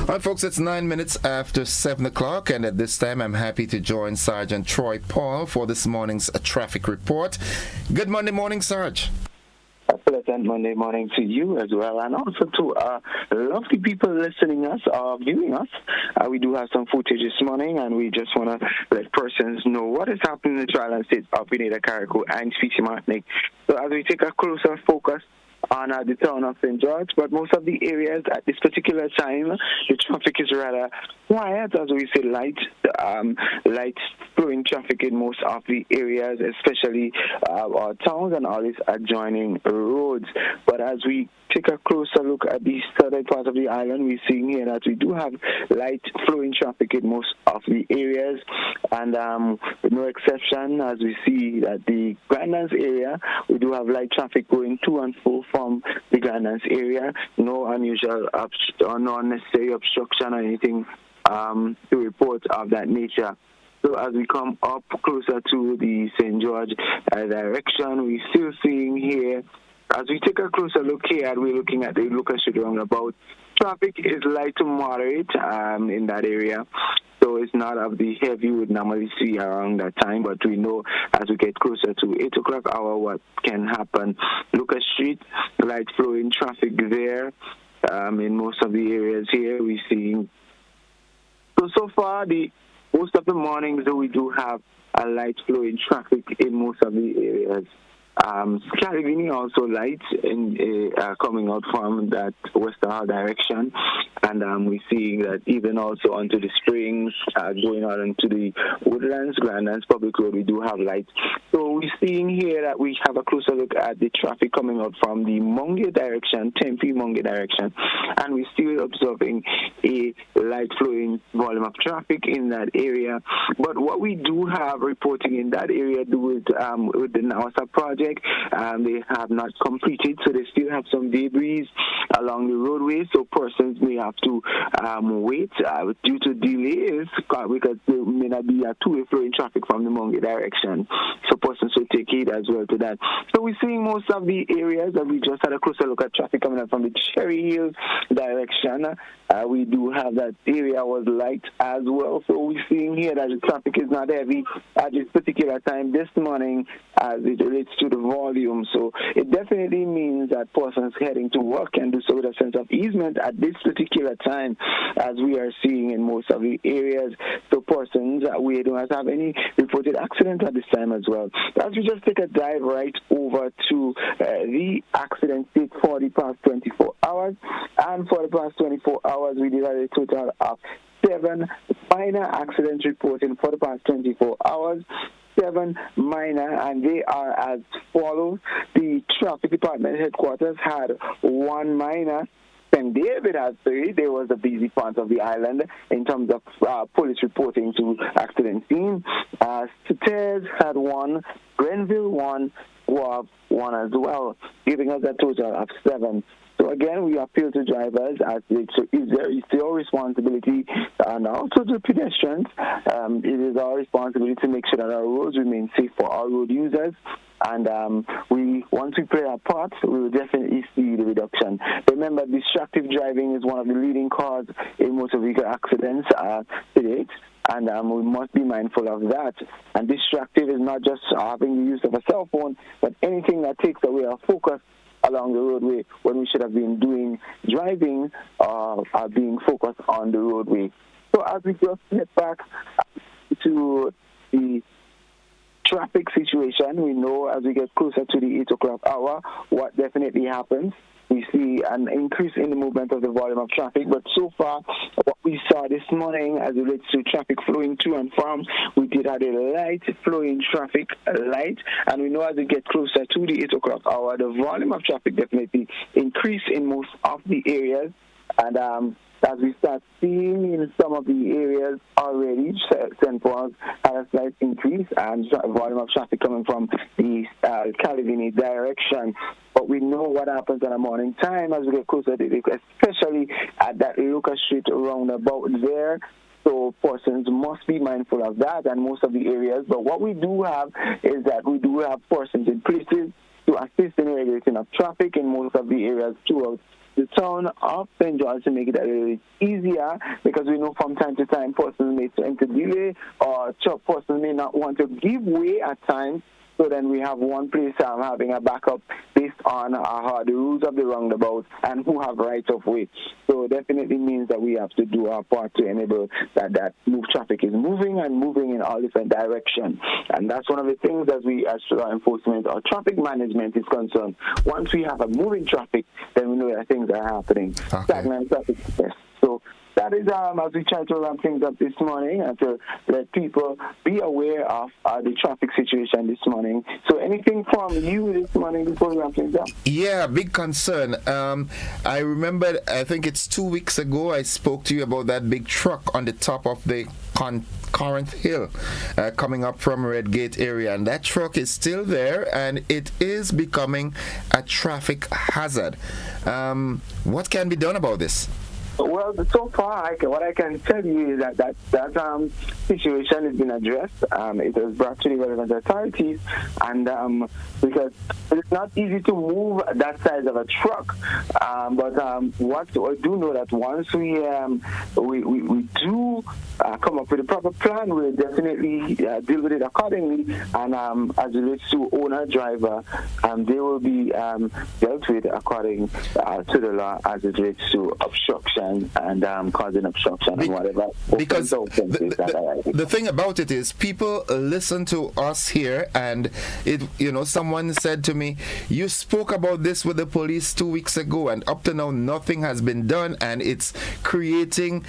Alright, folks, it's 9 minutes after 7 o'clock, and at this time I'm happy to join Sergeant Troy Paul for this morning's traffic report. Good Monday morning, Sarge. A pleasant Monday morning to you as well, and also to lovely people listening us or viewing us. We do have some footage this morning, and we just want to let persons know what is happening in the trial and states of Grenada, Carriacou, and Specie Martinique. So as we take a closer focus on the town of St. George, but most of the areas at this particular time, the traffic is rather quiet, as we say, light flowing traffic in most of the areas, especially our towns and all these adjoining roads. But as we take a closer look at the southern part of the island, we're seeing here that we do have light flowing traffic in most of the areas, and with no exception, as we see that the Grandlands area, we do have light traffic going to and fro from the Grandlands area. No unusual or no unnecessary obstruction or anything to report of that nature. So as we come up closer to the St. George direction, we're still seeing here, as we take a closer look here, we're looking at the Lucas Street roundabout. Traffic is light to moderate in that area. So it's not of the heavy you would normally see around that time, but we know as we get closer to 8 o'clock hour what can happen. Lucas Street, light flowing traffic there in most of the areas here. We're seeing. So far, most of the mornings we do have a light flowing traffic in most of the areas. Caribbean also light in coming out from that West Hall direction. and we're seeing that even also onto the Springs, going on into the Woodlands, Grandlands Public Road, we do have lights. So we're seeing here that we have a closer look at the traffic coming out from the Monge direction, Tempe Monge direction, and we're still observing a light flowing volume of traffic in that area. But what we do have reporting in that area do with the NASA project, they have not completed, so they still have some debris along the roadway, so persons may have to wait due to delays because there may not be a two-way flowing traffic from the Monge direction. So persons will take heed as well to that. So we're seeing most of the areas that we just had a closer look at traffic coming up from the Cherry Hill direction. We do have that area was light as well. So we're seeing here that the traffic is not heavy at this particular time this morning as it relates to the volume. So it definitely means that persons heading to work can do so with a sense of easement at this particular time, as we are seeing in most of the areas. So persons, we do not have any reported accidents at this time as well. As we just take a dive right over to the accident date for the past 24 hours, and for the past 24 hours, we did have a total of 7 minor accidents reported for the past 24 hours. 7 minor, and they are as follows. The traffic department headquarters had 1 minor. St. David has 3. There was a busy part of the island in terms of police reporting to accident scene. Stairs had 1, Grenville 1, Guelph 1 as well, giving us a total of 7. So again, we appeal to drivers as it's your responsibility, and also to pedestrians. It is our responsibility to make sure that our roads remain safe for our road users. And once we play our part, we will definitely see the reduction. Remember, distracted driving is one of the leading causes in motor vehicle accidents to date. And we must be mindful of that. And distractive is not just having the use of a cell phone, but anything that takes away our focus along the roadway when we should have been doing driving or being focused on the roadway. So as we just get back to the traffic situation, we know as we get closer to the 8 o'clock hour what definitely happens. We see an increase in the movement of the volume of traffic, but so far, what we saw this morning as it relates to traffic flowing to and from, we did have a light flowing traffic light, and we know as we get closer to the 8 o'clock hour, the volume of traffic definitely increase in most of the areas, and as we start seeing in some of the areas already, St. Paul's had a slight increase and volume of traffic coming from the Calavini direction. But we know what happens at a morning time as we get closer to it, especially at that Lucas Street roundabout there. So persons must be mindful of that and most of the areas. But what we do have is that we do have persons in places to assist in regulating of traffic in most of the areas throughout the town of St. George to make it a little easier, because we know from time to time persons may tend to delay or persons may not want to give way at times. So then we have one place having a backup based on the rules of the roundabout and who have rights of way. So it definitely means that we have to do our part to enable that traffic is moving and moving in all different directions. And that's one of the things as we, as law enforcement or traffic management is concerned. Once we have a moving traffic, then we know that things are happening. Okay. Stagnant traffic, yes. So that is as we try to ramp things up this morning and to let people be aware of the traffic situation this morning. So anything from you this morning before we ramp things up? Yeah, big concern. I remember, I think it's 2 weeks ago, I spoke to you about that big truck on the top of the Corinth Hill coming up from Redgate area, and that truck is still there and it is becoming a traffic hazard. What can be done about this? Well, so far, what I can tell you is that situation has been addressed. It was brought to the relevant authorities, and because it's not easy to move that size of a truck. But what I do know that once we do come up with a proper plan, we'll definitely deal with it accordingly. And as it relates to owner driver, they will be dealt with according to the law as it relates to obstruction and causing obstruction and whatever. Because the thing about it is, people listen to us here, and someone said to me, you spoke about this with the police 2 weeks ago, and up to now nothing has been done, and it's creating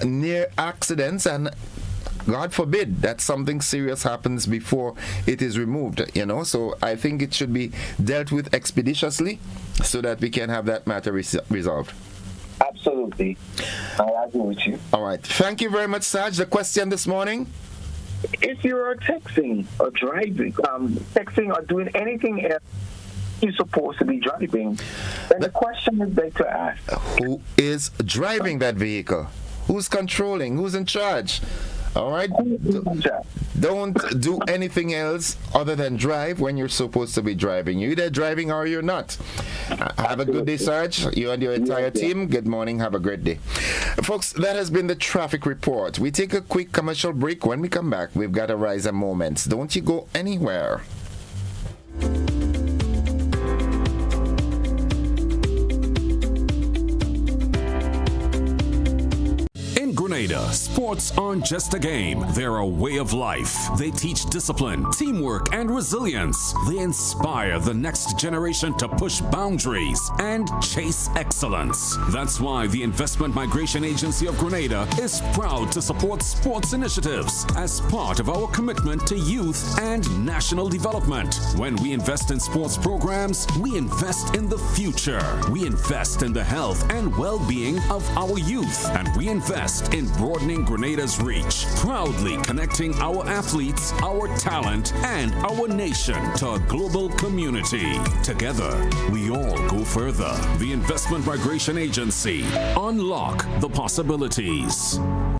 near accidents, and God forbid that something serious happens before it is removed, So I think it should be dealt with expeditiously so that we can have that matter resolved. Absolutely. I agree with you. All right. Thank you very much, Saj. The question this morning? If you're texting or driving, texting or doing anything else, you're supposed to be driving, then the question is better to ask. Who is driving that vehicle? Who's controlling? Who's in charge? All right? Don't do anything else other than drive when you're supposed to be driving. You're either driving or you're not. Have a good day, Sarge. You and your entire team. Good morning. Have a great day. Folks, that has been the traffic report. We take a quick commercial break. When we come back, we've got a rise of moments. Don't you go anywhere. Grenada, sports aren't just a game. They're a way of life. They teach discipline, teamwork, and resilience. They inspire the next generation to push boundaries and chase excellence. That's why the Investment Migration Agency of Grenada is proud to support sports initiatives as part of our commitment to youth and national development. When we invest in sports programs, we invest in the future. We invest in the health and well-being of our youth, and we invest in broadening Grenada's reach, proudly connecting our athletes, our talent, and our nation to a global community. Together, we all go further. The Investment Migration Agency. Unlock the possibilities.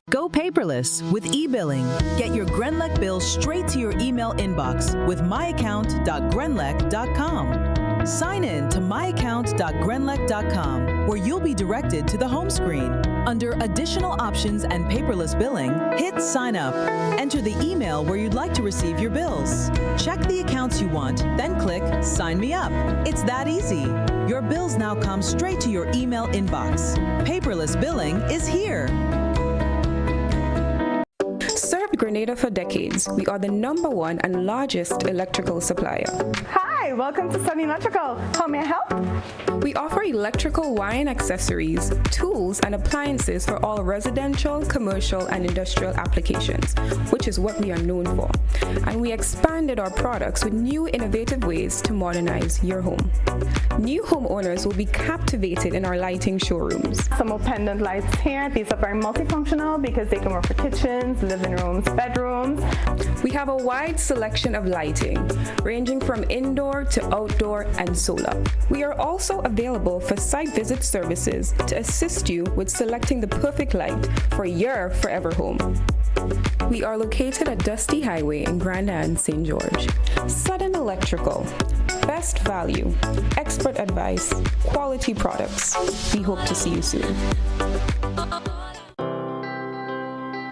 Go paperless with e-billing. Get your Grenlec bill straight to your email inbox with myaccount.grenlec.com. Sign in to myaccount.grenlec.com, where you'll be directed to the home screen. Under Additional Options and Paperless Billing, hit Sign Up. Enter the email where you'd like to receive your bills. Check the accounts you want, then click Sign Me Up. It's that easy. Your bills now come straight to your email inbox. Paperless billing is here. Served Grenada for decades, we are the #1 and largest electrical supplier. Hi, welcome to Sun Electrical. How may I help? We offer electrical wiring accessories, tools, and appliances for all residential, commercial, and industrial applications, which is what we are known for. And we expanded our products with new innovative ways to modernize your home. New homeowners will be captivated in our lighting showrooms. Some more pendant lights here. These are very multifunctional because they can work for kitchens, living rooms, bedrooms. We have a wide selection of lighting, ranging from indoor to outdoor and solar. We are also available for site visit services to assist you with selecting the perfect light for your forever home. We are located at Dusty Highway in Grenada and St. George. Sudden Electrical. Best value, expert advice, quality products. We hope to see you soon.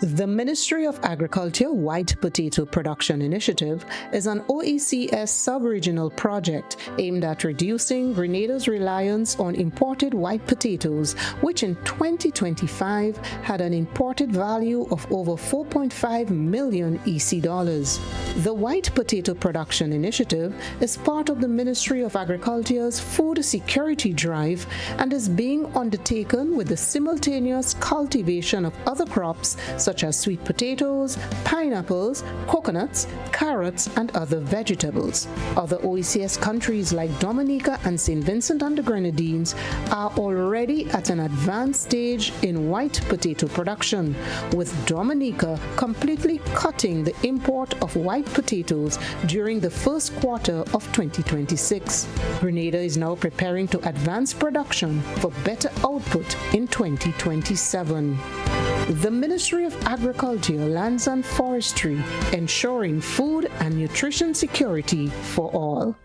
The Ministry of Agriculture White Potato Production Initiative is an OECS sub-regional project aimed at reducing Grenada's reliance on imported white potatoes, which in 2025 had an imported value of over 4.5 million EC dollars. The White Potato Production Initiative is part of the Ministry of Agriculture's food security drive and is being undertaken with the simultaneous cultivation of other crops such as sweet potatoes, pineapples, coconuts, carrots, and other vegetables. Other OECS countries like Dominica and St. Vincent and the Grenadines are already at an advanced stage in white potato production, with Dominica completely cutting the import of white potatoes during the first quarter of 2026. Grenada is now preparing to advance production for better output in 2027. The Ministry of Agriculture, Lands and Forestry, ensuring food and nutrition security for all.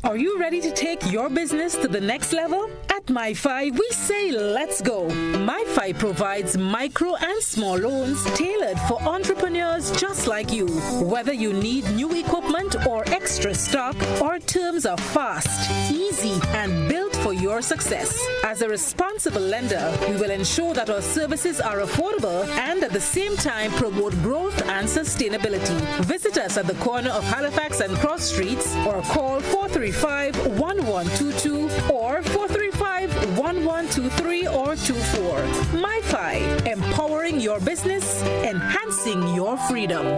Are you ready to take your business to the next level? At At MyFi, we say let's go. MyFi provides micro and small loans tailored for entrepreneurs just like you. Whether you need new equipment or extra stock, our terms are fast, easy, and built for your success. As a responsible lender, we will ensure that our services are affordable and at the same time promote growth and sustainability. Visit us at the corner of Halifax and Cross Streets or call 435-1122 or 435-1123 or 24. MyFi, empowering your business, enhancing your freedom.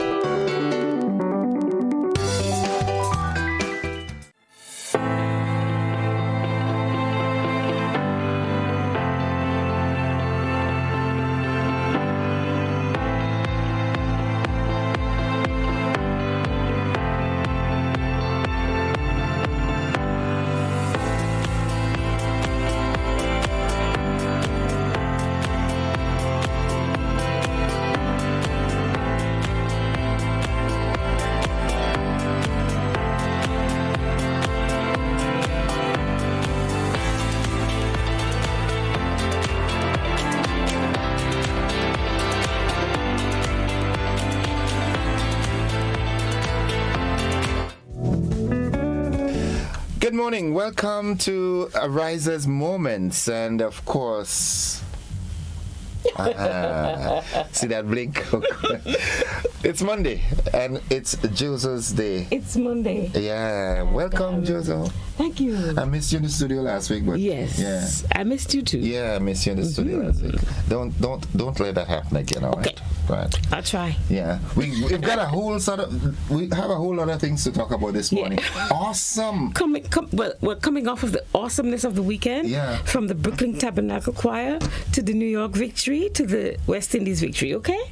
Good morning. Welcome to Ariza's Moments, and of course, see that blink? It's Monday, and it's Jozo's day. It's Monday. Yeah. Welcome, Jozo. Thank you. I missed you in the studio last week, but yes, yeah, I missed you too. Yeah, I missed you in the studio last week. Don't let that happen again. All right. Right. I'll try. Yeah, we've got a whole we have a whole lot of things to talk about this morning. Awesome. We're coming off of the awesomeness of the weekend. Yeah. From the Brooklyn Tabernacle Choir to the New York victory to the West Indies victory. Okay.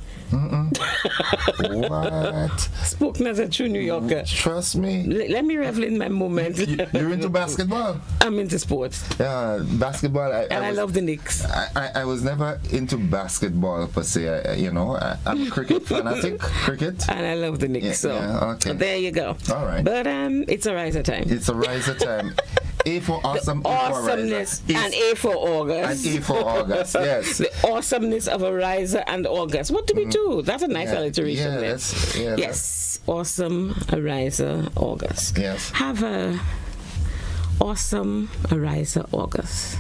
What? Spoken as a true New Yorker. Trust me. Let me revel in my moment. You're into basketball? I'm into sports. Yeah, basketball. I love the Knicks. I was never into basketball per se. I'm a cricket fanatic. Cricket. And I love the Knicks. Okay. There you go. All right. But it's a riser time. It's a riser time. A for awesome. The awesomeness and A for August. And A for August, yes. The awesomeness of a riser and August. What do we do? That's a nice alliteration. Yes. Awesome a riser August. Yes. Have a awesome a riser August.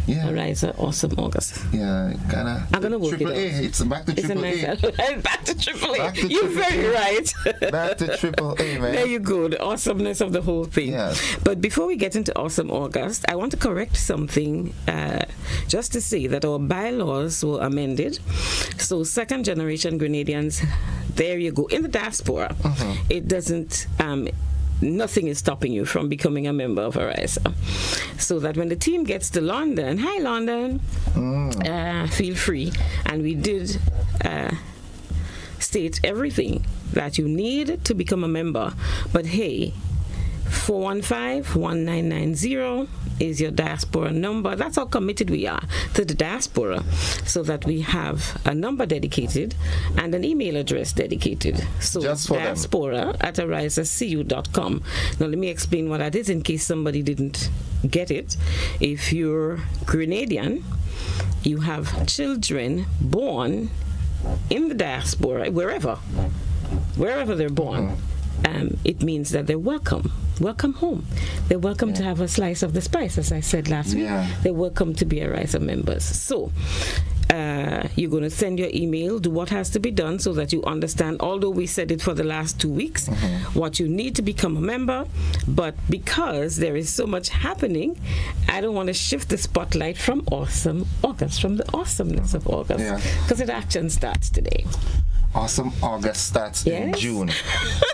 Yeah. Ariza, awesome August. Yeah, kind of. I'm gonna work triple it out. It's back to triple A. Back to triple A. You're very right. Back to triple A, man. There you go. The awesomeness of the whole thing. Yes. But before we get into awesome August, I want to correct something. Just to say that our bylaws were amended. So second generation Grenadians, there you go. In the diaspora, it doesn't. Nothing is stopping you from becoming a member of Ariza. So that when the team gets to London, hi London, feel free. And we did state everything that you need to become a member. But hey, 415-1990 is your diaspora number. That's how committed we are to the diaspora, so that we have a number dedicated and an email address dedicated. So diaspora@arizacu.com. Now let me explain what that is in case somebody didn't get it. If you're Grenadian, you have children born in the diaspora, wherever they're born. It means that they're welcome home. They're welcome to have a slice of the spice, as I said last week. They're welcome to be Ariza members. So you're going to send your email, do what has to be done so that you understand, although we said it for the last 2 weeks, what you need to become a member. But because there is so much happening, I don't want to shift the spotlight from awesome August, from the awesomeness of August, because it action starts today. Awesome August starts in June.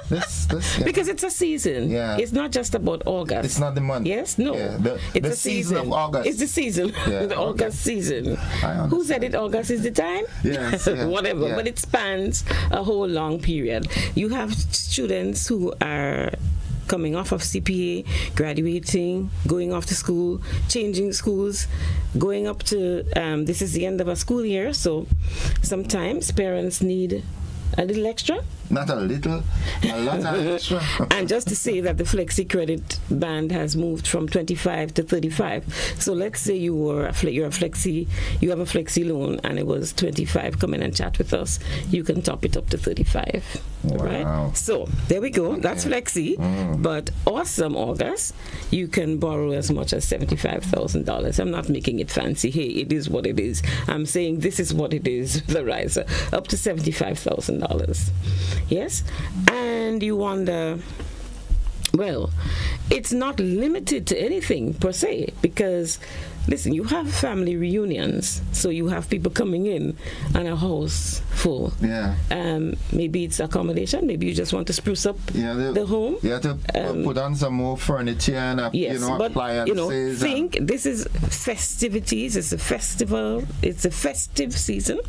Because it's a season. Yeah. It's not just about August. It's not the month. Yes? No. Yeah. It's the a season of August. It's the season. Yeah. The August season. Who said it? August is the time? Yes. Whatever. Yeah. But it spans a whole long period. You have students who are coming off of CPA, graduating, going off to school, changing schools, going up to, this is the end of a school year, so sometimes parents need a little extra Not a little, a lot of extra. And just to say that the flexi credit band has moved from 25 to 35. So let's say you have a flexi loan and it was 25. Come in and chat with us. You can top it up to 35. Wow. Right? So there we go. Okay. That's flexi. But awesome August, you can borrow as much as $75,000. I'm not making it fancy. Hey, it is what it is. I'm saying this is what it is. The riser up to $75,000. Yes, and you wonder, well, it's not limited to anything per se, because listen, you have family reunions, so you have people coming in and a house full. Yeah. Maybe it's accommodation. Maybe you just want to spruce up the home. You have to put on some more furniture and appliances. Think this is festivities. It's a festival. It's a festive season.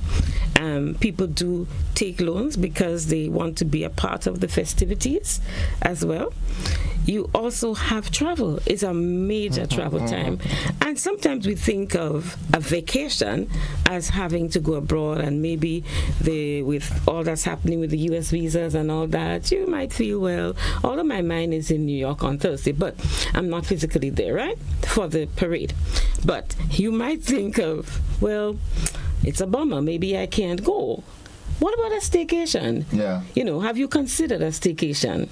People do take loans because they want to be a part of the festivities as well. You also have travel. It's a major travel time. And sometimes we think of a vacation as having to go abroad, and maybe with all that's happening with the US visas and all that, you might feel, well, all of my mind is in New York on Thursday, but I'm not physically there, right, for the parade. But you might think of, well, it's a bummer. Maybe I can't go. What about a staycation? Yeah. Have you considered a staycation?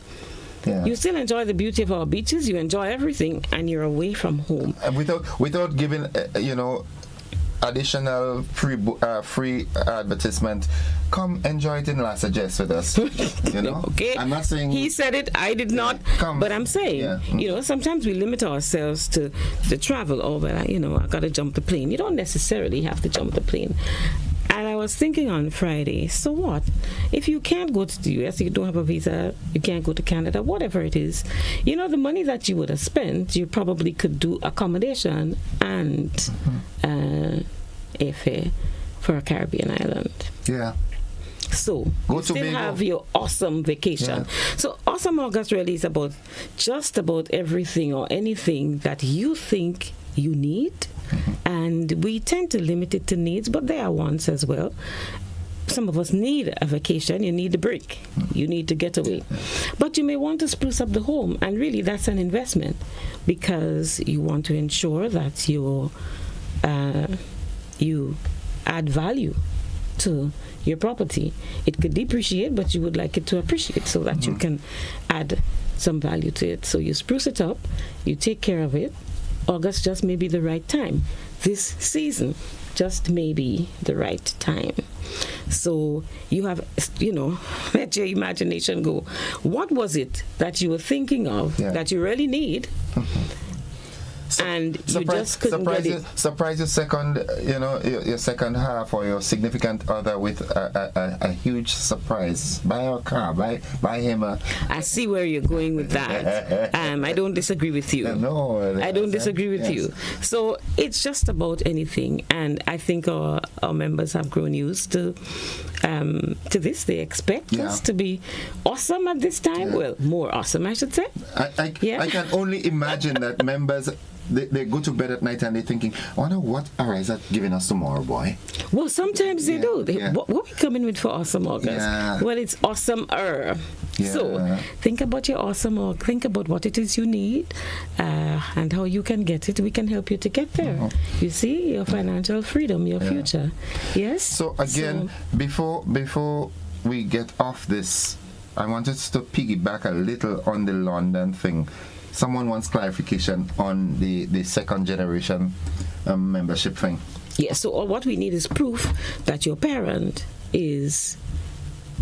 Yeah. You still enjoy the beauty of our beaches, you enjoy everything, and you're away from home. And without giving, additional free advertisement, come enjoy it in Lassa Jess with us. Okay. I'm not saying he said it, I did not. But I'm saying, sometimes we limit ourselves to travel. Oh, well, I got to jump the plane. You don't necessarily have to jump the plane. And I was thinking on Friday, so what? If you can't go to the US, you don't have a visa, you can't go to Canada, whatever it is, the money that you would have spent, you probably could do accommodation and airfare for a Caribbean island. Yeah. So you still have your awesome vacation. Yeah. So Awesome August really is about just about everything or anything that you think you need. And we tend to limit it to needs, but there are wants as well. Some of us need a vacation. You need a break. You need to get away. But you may want to spruce up the home, and really that's an investment, because you want to ensure that you add value to your property. It could depreciate, but you would like it to appreciate so that you can add some value to it. So you spruce it up, you take care of it. August just may be the right time. This season just may be the right time. So you have, let your imagination go. What was it that you were thinking of that you really need? And you just couldn't get it. Surprise your second, your second half or your significant other with a huge surprise. Buy a car, buy him a. I see where you're going with that. I don't disagree with you. No, I don't disagree with you. So it's just about anything, and I think our members have grown used to this. They expect us to be awesome at this time. Well, more awesome, I should say. I can only imagine that members. They go to bed at night and they're thinking, I wonder what Ariza giving us tomorrow, boy. Well, sometimes they do. What we coming with for Awesome August? Yeah. Well, it's awesomer. Yeah. So think about your awesome August. Think about what it is you need and how you can get it. We can help you to get there. You see, your financial freedom, your future. Yes? So again, before we get off this, I wanted to piggyback a little on the London thing. Someone wants clarification on the second generation membership thing. Yeah, so what we need is proof that your parent is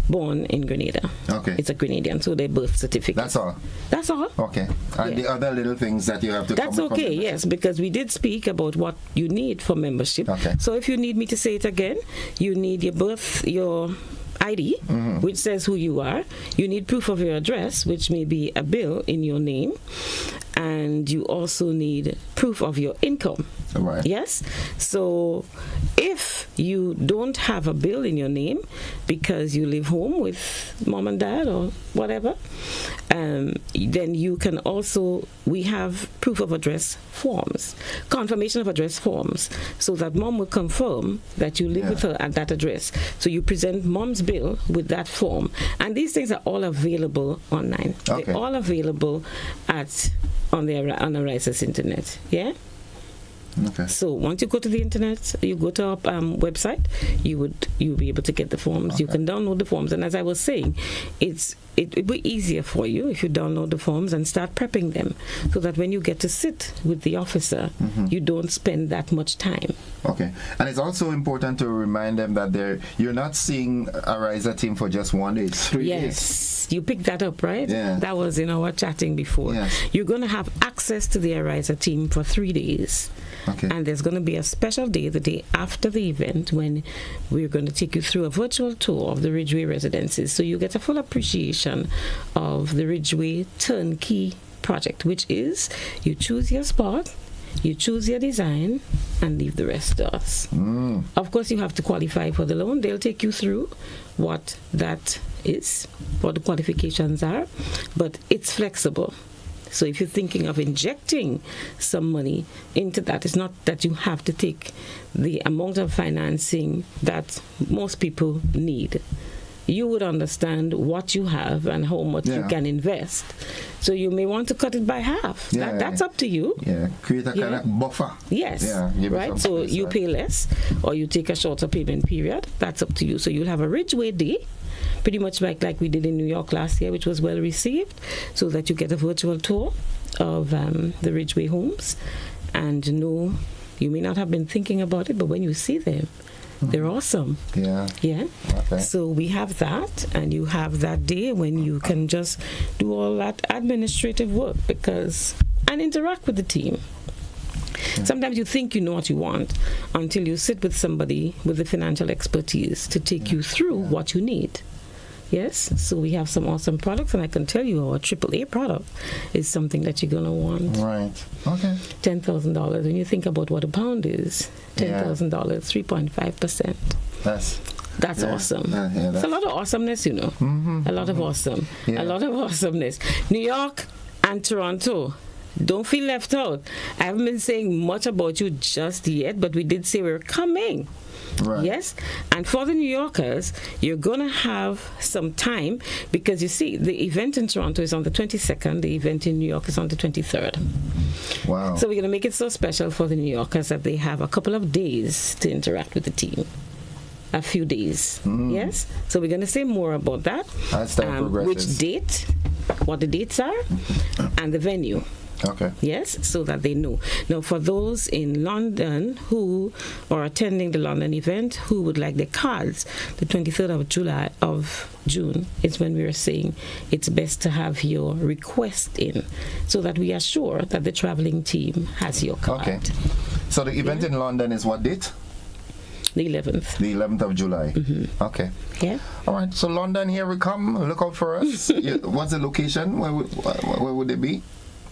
born in Grenada. Okay. It's a Grenadian, so their birth certificate. That's all? That's all. Okay. And the other little things that you have to That's okay, yes, because we did speak about what you need for membership. Okay. So if you need me to say it again, you need your ID, which says who you are. You need proof of your address, which may be a bill in your name. and you also need proof of your income. Right. Yes? So if you don't have a bill in your name because you live home with mom and dad or whatever, then you can also, we have proof of address forms, confirmation of address forms, so that mom will confirm that you live with her at that address. So you present mom's bill with that form. And these things are all available online. Okay. They're all available on the Ariza's internet. Yeah? Okay. So once you go to the internet, you go to our website, you'll be able to get the forms. Okay. You can download the forms, and as I was saying, it'll be easier for you if you download the forms and start prepping them, so that when you get to sit with the officer, you don't spend that much time. Okay. And it's also important to remind them that you're not seeing a Ariza team for just 1 day. It's 3 days. Yes, you picked that up, right? Yeah. That was in our chatting before. Yes. You're going to have access to the Ariza team for 3 days. Okay. And there's going to be a special day, the day after the event, when we're going to take you through a virtual tour of the Ridgeway residences, so you get a full appreciation of the Ridgeway turnkey project, which is you choose your spot, you choose your design, and leave the rest to us. Of course, you have to qualify for the loan. They'll take you through what that is, what the qualifications are, but it's flexible. So if you're thinking of injecting some money into that, it's not that you have to take the amount of financing that most people need. You would understand what you have and how much you can invest. So you may want to cut it by half. That's up to you. Yeah, create a kind of buffer. Yes, right? So you pay less or you take a shorter payment period. That's up to you. So you'll have a Ridgeway day, pretty much like we did in New York last year, which was well received, so that you get a virtual tour of the Ridgeway homes. And you may not have been thinking about it, but when you see them, they're awesome. Yeah. Yeah. Okay. So we have that, and you have that day when you can just do all that administrative work and interact with the team. Sometimes you think you know what you want until you sit with somebody with the financial expertise to take you through what you need. Yes, so we have some awesome products, and I can tell you our AAA product is something that you're going to want. Right. Okay. $10,000. When you think about what a pound is, $10,000, 3.5%. That's awesome. It's a lot of awesomeness, A lot of awesome. A lot of awesomeness. New York and Toronto. Don't feel left out. I haven't been saying much about you just yet, but we did say we're coming. Right. Yes, and for the New Yorkers, you're going to have some time, because you see, the event in Toronto is on the 22nd, the event in New York is on the 23rd. Wow. So we're going to make it so special for the New Yorkers that they have a couple of days to interact with the team. A few days. Yes, so we're going to say more about that. As time progresses. Which date, what the dates are, and the venue. Okay. Yes, so that they know. Now, for those in London who are attending the London event who would like their cards, the 23rd of June is when we are saying it's best to have your request in, so that we are sure that the traveling team has your card. Okay. So the event in London is what date? The 11th. The 11th of July. Okay. Yeah. All right. So London, here we come. Look out for us. What's the location? Where would it be?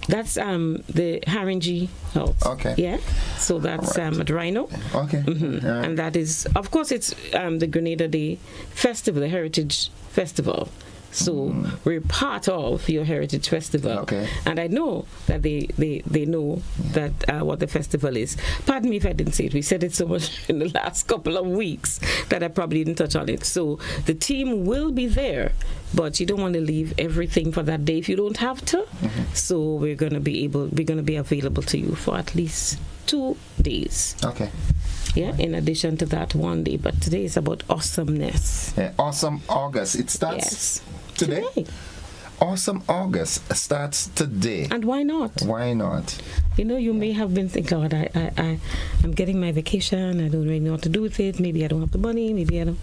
That's the Haringey House. Okay. Yeah. So that's at Rhino. Okay. Right. And that is, of course, it's the Grenada Day Festival, the Heritage Festival. So we're part of your Heritage Festival. Okay. And I know that they know that what the festival is. Pardon me if I didn't say it. We said it so much in the last couple of weeks that I probably didn't touch on it. So the team will be there, but you don't want to leave everything for that day if you don't have to. So we're going to be available to you for at least 2 days. Okay. Yeah, in addition to that 1 day. But today is about awesomeness. Yeah, Awesome August. It starts today. Awesome August starts today. And why not? Why not? You may have been thinking, Lord, I'm getting my vacation. I don't really know what to do with it. Maybe I don't have the money. Maybe I don't.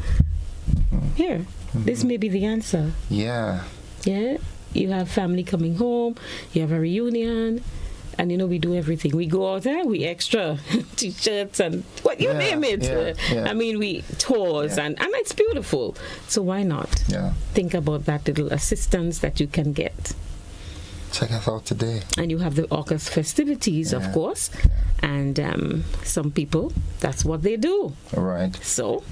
Here, this may be the answer. Yeah. Yeah. You have family coming home. You have a reunion. And we do everything. We go out there, we extra t-shirts and what you name it. I mean, we tours and it's beautiful. So why not? Yeah. Think about that little assistance that you can get. Check us out today. And you have the August festivities, of course. And some people, that's what they do. All right. So,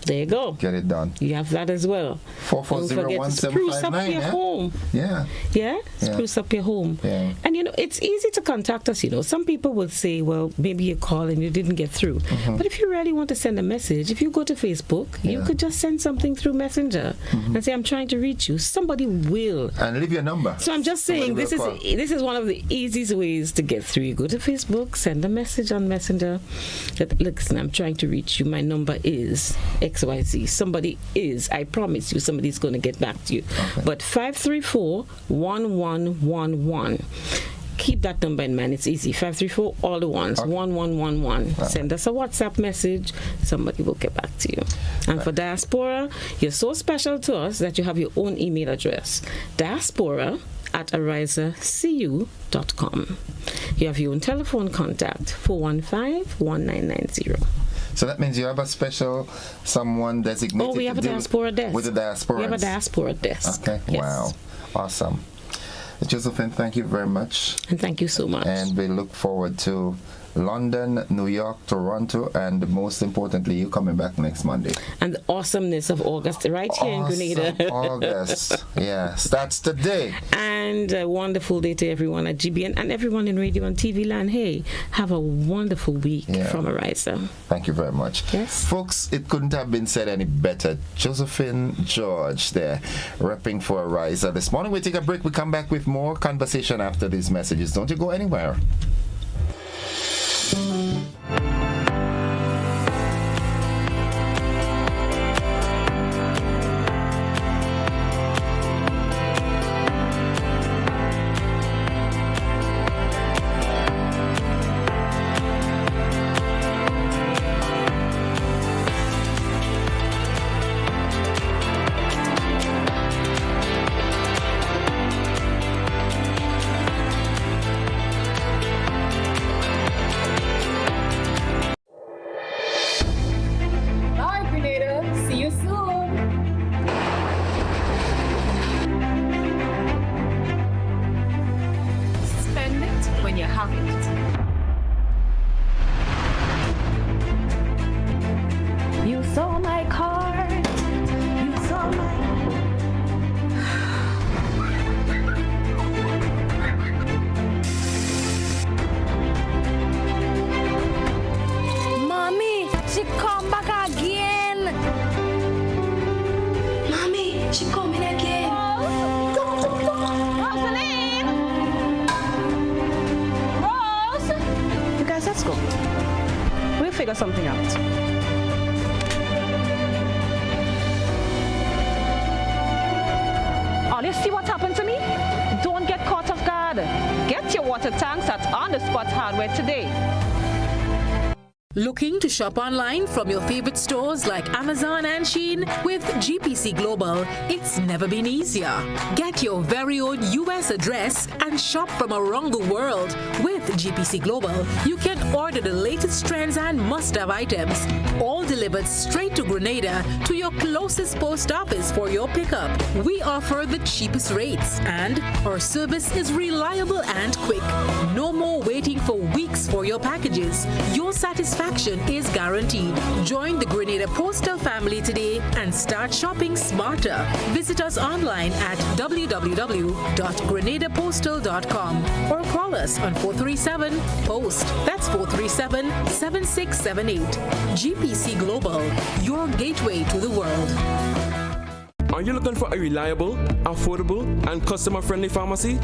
there you go. Get it done. You have that as well. 440-1759, spruce up your home. Yeah. Yeah? Spruce up your home. Yeah. And, it's easy to contact us, Some people will say, well, maybe you call and you didn't get through. But if you really want to send a message, if you go to Facebook, you could just send something through Messenger and say, I'm trying to reach you. Somebody will. And leave your number. So I'm just saying, this is one of the easiest ways to get through. You go to Facebook, send a message on Messenger that, listen, I'm trying to reach you. My number is XYZ. Somebody is. I promise you, somebody's going to get back to you. But 534-1111. Keep that number in mind. It's easy. 534, all the ones. 1111. Send us a WhatsApp message. Somebody will get back to you. And for diaspora, you're so special to us that you have your own email address. diaspora@arizacu.com. You have your own telephone contact, 415-1990. So that means you have a special someone designated. Oh, we have a diaspora desk. With the diaspora. We have a diaspora desk. Okay. Yes. Wow. Awesome. Josephine, thank you very much. And thank you so much. And we look forward to London, New York, Toronto, and most importantly, you coming back next Monday. And the awesomeness of August right here in Grenada. August. Yeah, starts today. And a wonderful day to everyone at GBN and everyone in radio and TV land. Hey, have a wonderful week from Ariza. Thank you very much. Yes. Folks, it couldn't have been said any better. Josephine George there, repping for Ariza. This morning we take a break. We come back with more conversation after these messages. Don't you go anywhere. Something out. Oh, you see what happened to me? Don't get caught off guard. Get your water tanks at On The Spot Hardware today. Looking to shop online from your favorite stores like Amazon and Shein? With GPC Global, it's never been easier. Get your very own US address and shop from around the world. With GPC Global, you can order the latest trends and must-have items, all delivered straight to Grenada to your closest post office for your pickup. We offer the cheapest rates, and our service is reliable and quick. No more waiting for weeks for your packages. Your satisfaction is guaranteed. Join the Grenada Postal family today and start shopping smarter. Visit us online at www.grenadapostal.com or call us on 437-POST. That's 437-7678. GPC Global, your gateway to the world. Are you looking for a reliable, affordable, and customer-friendly pharmacy?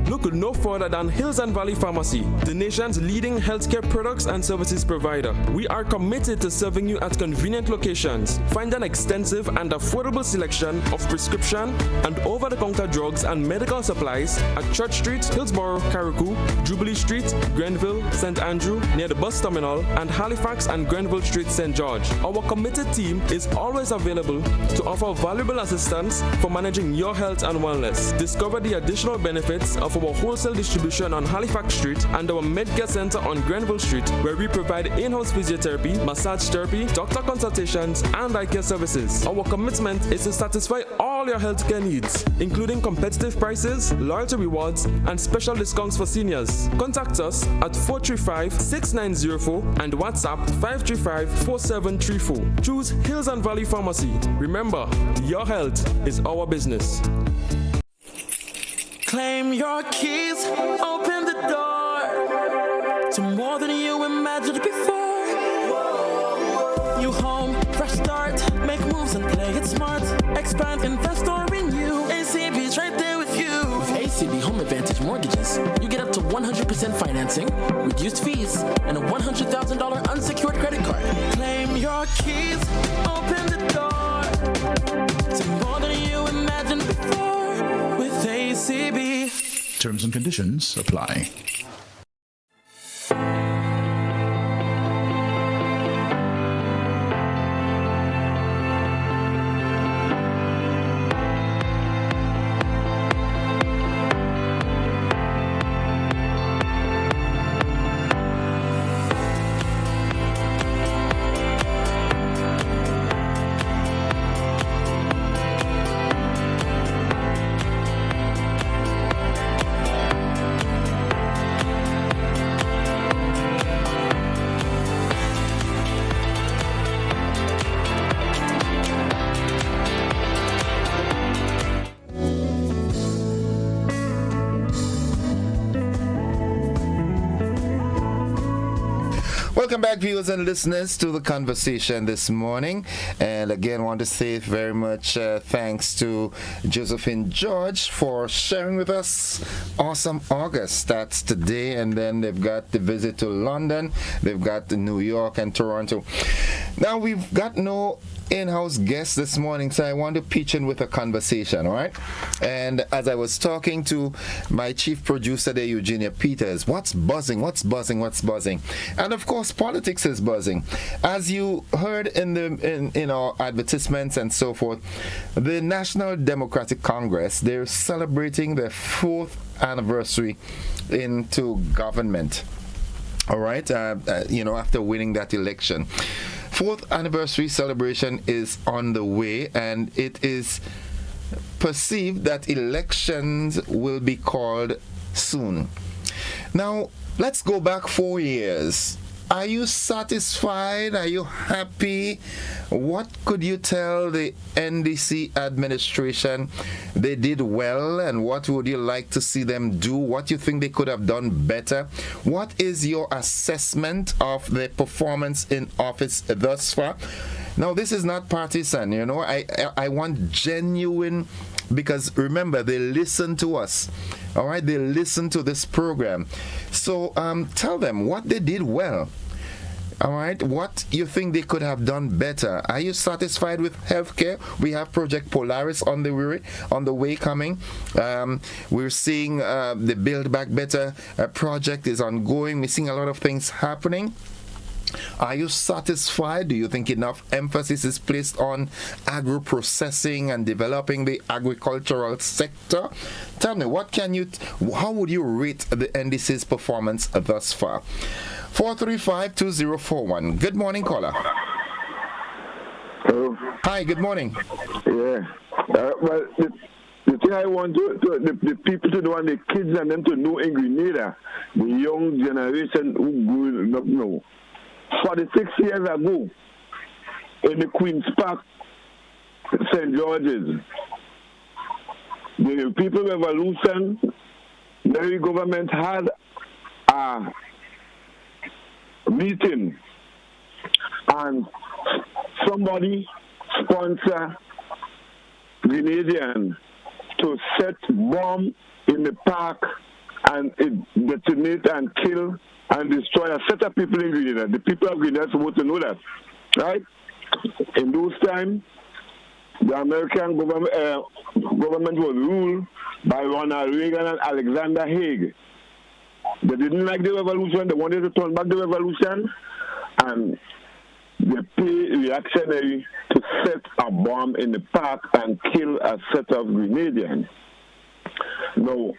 Look no further than Hills and Valley Pharmacy, the nation's leading healthcare products and services provider. We are committed to serving you at convenient locations. Find an extensive and affordable selection of prescription and over-the-counter drugs and medical supplies at Church Street, Hillsborough, Carriacou, Jubilee Street, Grenville, St. Andrew, near the bus terminal, and Halifax and Grenville Street, St. George. Our committed team is always available to offer valuable assistance for managing your health and wellness. Discover the additional benefits of our wholesale distribution on Halifax Street and our Medcare Center on Grenville Street, where we provide in-house physiotherapy, massage therapy, doctor consultations, and eye care services. Our commitment is to satisfy all your healthcare needs, including competitive prices, loyalty rewards, and special discounts for seniors. Contact us at 435-6904 and WhatsApp 535-4734. Choose Hills and Valley Pharmacy. Remember, your health is our business. Claim your keys, open the door to more than you imagined before. New home, fresh start, make moves and play it smart. Expand, invest or renew. ACB's right there with you. With ACB Home Advantage Mortgages, you get up to 100% financing, reduced fees, and a $100,000 unsecured credit card. Claim your keys, open the door to more than you imagined before with ACB. Terms and conditions apply. Welcome back, viewers and listeners, to the conversation this morning. And again, want to say very much thanks to Josephine George for sharing with us Awesome August. That's today, and then they've got the visit to London, they've got New York and Toronto. Now, we've got no in-house guest this morning, so I want to pitch in with a conversation, all right? And as I was talking to my chief producer there, Eugenia Peters, what's buzzing? And of course, politics is buzzing. As you heard in our advertisements and so forth, the National Democratic Congress, they're celebrating their 4th anniversary into government, all right? After winning that election. 4th anniversary celebration is on the way, and it is perceived that elections will be called soon. Now, let's go back 4 years. Are you satisfied? Are you happy? What could you tell the NDC administration they did well, and what would you like to see them do? What you think they could have done better? What is your assessment of the performance in office thus far? Now, this is not partisan, I want genuine, because remember, they listen to us. All right, they listen to this program. So tell them what they did well. All right, what you think they could have done better? Are you satisfied with healthcare? We have Project Polaris on the way coming. We're seeing the Build Back Better project is ongoing. We're seeing a lot of things happening. Are you satisfied? Do you think enough emphasis is placed on agro-processing and developing the agricultural sector? Tell me, how would you rate the NDC's performance thus far? 435-2041. Good morning, caller. Hello. Hi, good morning. Yeah. Well, the thing I want the people to know, and the kids and them to know in Grenada, the young generation who growing up now. 46 years ago, in the Queen's Park, St. George's, the People Revolution, the government had a meeting, and somebody sponsor Grenadian to set bomb in the park and it detonate and kill and destroy a set of people in Grenada. The people of Grenada are supposed to know that, right? In those times, the American government was ruled by Ronald Reagan and Alexander Haig. They didn't like the revolution. They wanted to turn back the revolution, and they paid reactionary to set a bomb in the park and kill a set of Grenadians. Now,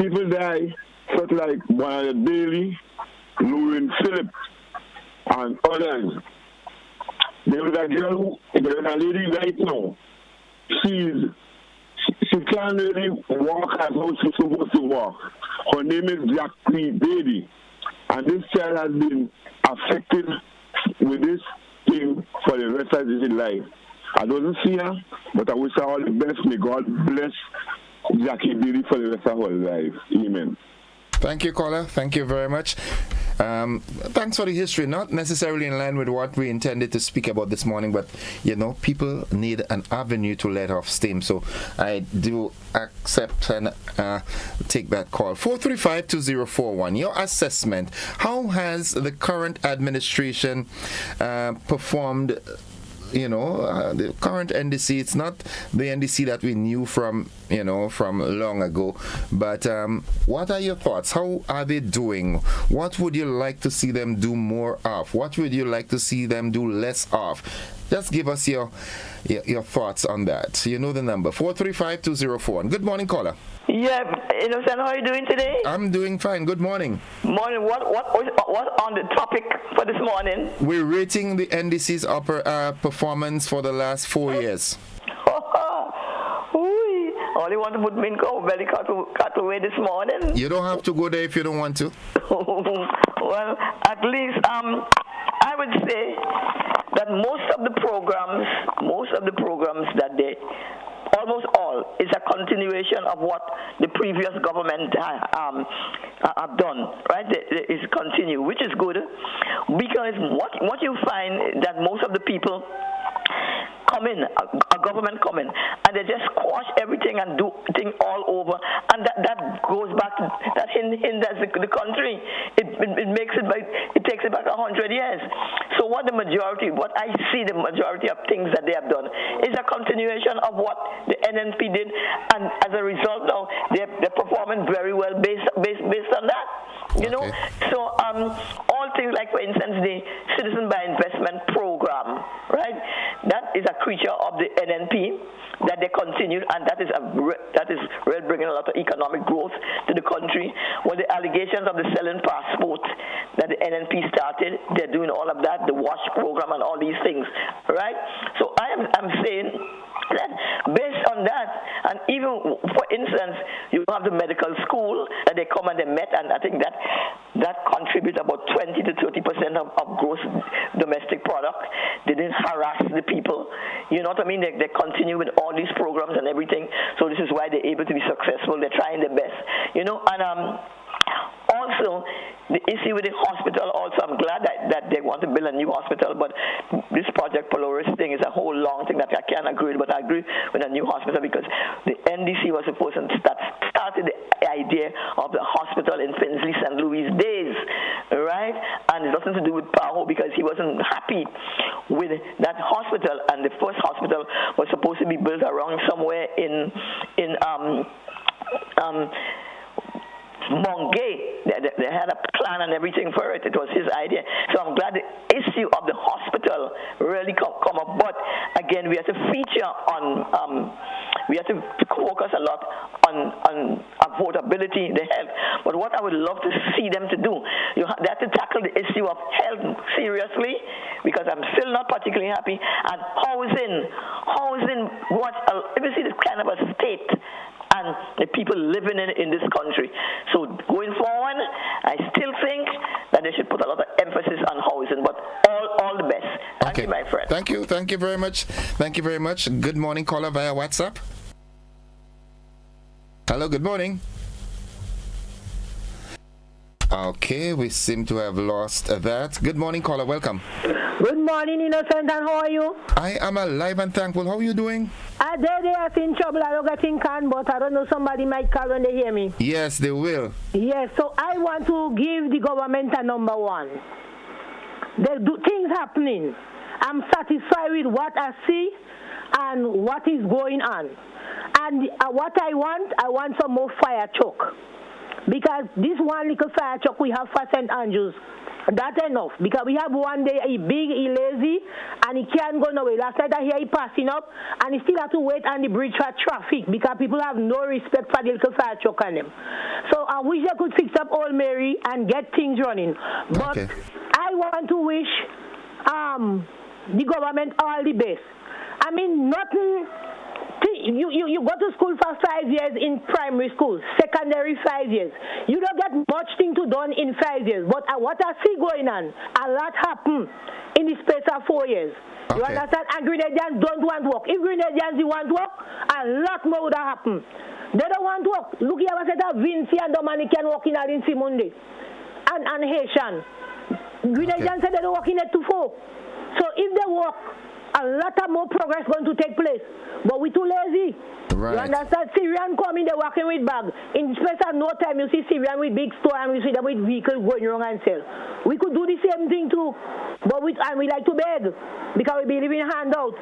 people die, such like Brian Bailey, Lauren Phillips, and others. There was a lady right now. She can't really walk as how she's supposed to walk. Her name is Jackie Bailey. And this child has been affected with this thing for the rest of his life. I don't see her, but I wish her all the best. May God bless Jackie Bailey for the rest of her life. Amen. Thank you, caller. Thank you very much. Thanks for the history. Not necessarily in line with what we intended to speak about this morning, but people need an avenue to let off steam. So I do accept and take that call. 435-2041. Your assessment. How has the current administration performed? The current NDC, it's not the NDC that we knew from long ago, but what are your thoughts? How are they doing? What would you like to see them do more of? What would you like to see them do less of? Just give us your thoughts on that. You know the number, 435-2041. Good morning, caller. Yeah, Innocent, how are you doing today? I'm doing fine. Good morning. Morning. What on the topic for this morning? We're rating the NDC's performance for the last 4 years. Only want to put me in belly cut away this morning. You don't have to go there if you don't want to. Well, at least I would say that most of the programs that they, almost all, is a continuation of what the previous government have done, right? It's continue, which is good, because what you find that most of the people come in, a government come in, and they just squash everything and do things all over, and that goes back, that hinders the country. It makes it back, it takes it back 100 years. So what I see the majority of things that they have done is a continuation of what the NNP did, and as a result now they're performing very well based on that. Okay. So all things like, for instance, the Citizen by Investment program, right? That is a creature of the NNP that they continued, and that is really bringing a lot of economic growth to the country. Well, the allegations of the selling passport that the NNP started, they're doing all of that, the WASH program and all these things, right? So I'm saying that based on that, and even, for instance, you have the medical school that they come and they met, and I think that contributes about 20 to 30% of gross domestic product. They didn't harass the people. You know what I mean? They continue with all these programs and everything. So this is why they're able to be successful. They're trying their best. And also, the issue with the hospital also, I'm glad that they want to build a new hospital, but this Project Polaris thing is a whole long thing that I can't agree with, but I agree with a new hospital because the NDC was supposed to started the idea of the hospital in Finsley, St. Louis days, right? And it's nothing to do with Paho because he wasn't happy with that hospital, and the first hospital was supposed to be built around somewhere in Mongay. They had a plan and everything for it. It was his idea. So I'm glad the issue of the hospital really come up. But again, we have to feature on, we have to focus a lot on affordability, the health. But what I would love to see them to do, they have to tackle the issue of health seriously, because I'm still not particularly happy. And housing, let me see this kind of a state and the people living in this country. So going forward, I still think that they should put a lot of emphasis on housing, but all the best. Thank you, my friend. Thank you very much. Thank you very much. Good morning, caller via WhatsApp. Hello, good morning. Okay, we seem to have lost that. Good morning, caller. Welcome. Good morning, Innocent, and how are you? I am alive and thankful. How are you doing? They are in trouble. I don't get in can, but I don't know, somebody might call when they hear me. Yes, they will. Yes, so I want to give the government a number one. There do things happening. I'm satisfied with what I see and what is going on. And what I want some more fire truck. Because this one little fire truck we have for St. Andrews That's enough, because we have one day he big, he lazy, and he can't go nowhere. Last night I hear he passing up, and he still have to wait on the bridge for traffic because people have no respect for the little fire truck on them. So I wish they could fix up Old Mary and get things running. But I want to wish the government all the best. I mean, nothing. You go to school for 5 years in primary school, secondary 5 years. You don't get much thing to done in 5 years. But what I see going on, a lot happen in the space of 4 years. You understand? And Grenadians don't want work. If Grenadians want work, a lot more would have happened. They don't want work. Look here, I said that Vinci and Dominican working out in Simonde and Haitian. Grenadians said they don't work in 8 to 4. So if they work, a lot of more progress going to take place. But we're too lazy. Right. You understand? Syrian coming, they're working with bags. In space of no time, you see Syrian with big store and we see them with vehicles going wrong and sell. We could do the same thing too. But we like to beg because we believe in handout.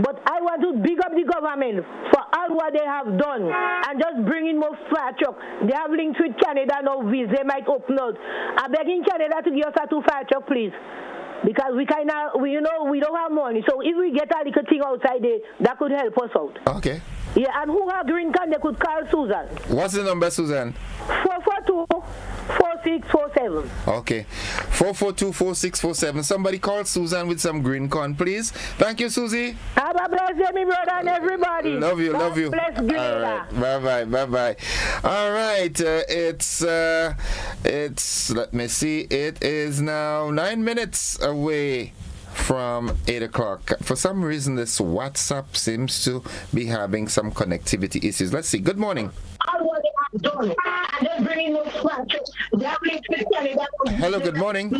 But I want to big up the government for all what they have done and just bring in more fire truck. They have links with Canada now, they might open up. I'm begging Canada to give us a 2 fire truck, please. Because we don't have money. So if we get a little thing outside there, that could help us out. Okay. Yeah, and who have green card, they could call Susan. What's the number, Susan? 442-4647. Okay. 442-4647. Somebody call Susan with some green corn, please. Thank you, Susie. Have a blessed day, my brother, and everybody. Love you, love you. Bless Grenada. All right. Bye-bye, bye-bye. All right. It's let me see. It is now 9 minutes away from 8 o'clock. For some reason, this WhatsApp seems to be having some connectivity issues. Let's see. Good morning. Hello, good morning.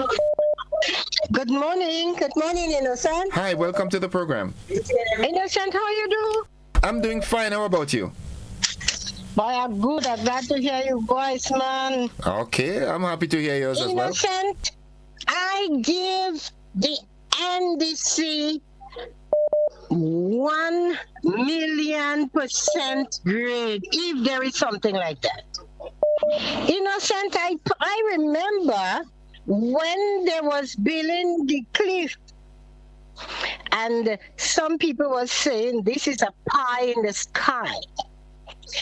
Good morning. Good morning, Innocent. Hi, welcome to the program. Innocent, how you do? I'm doing fine. How about you? Boy, I'm good. I'm glad to hear your voice, man. Okay, I'm happy to hear yours as well. Innocent, I give the NDC 1,000,000% grade, if there is something like that. Innocent, I remember when there was building the cliff, and some people were saying this is a pie in the sky.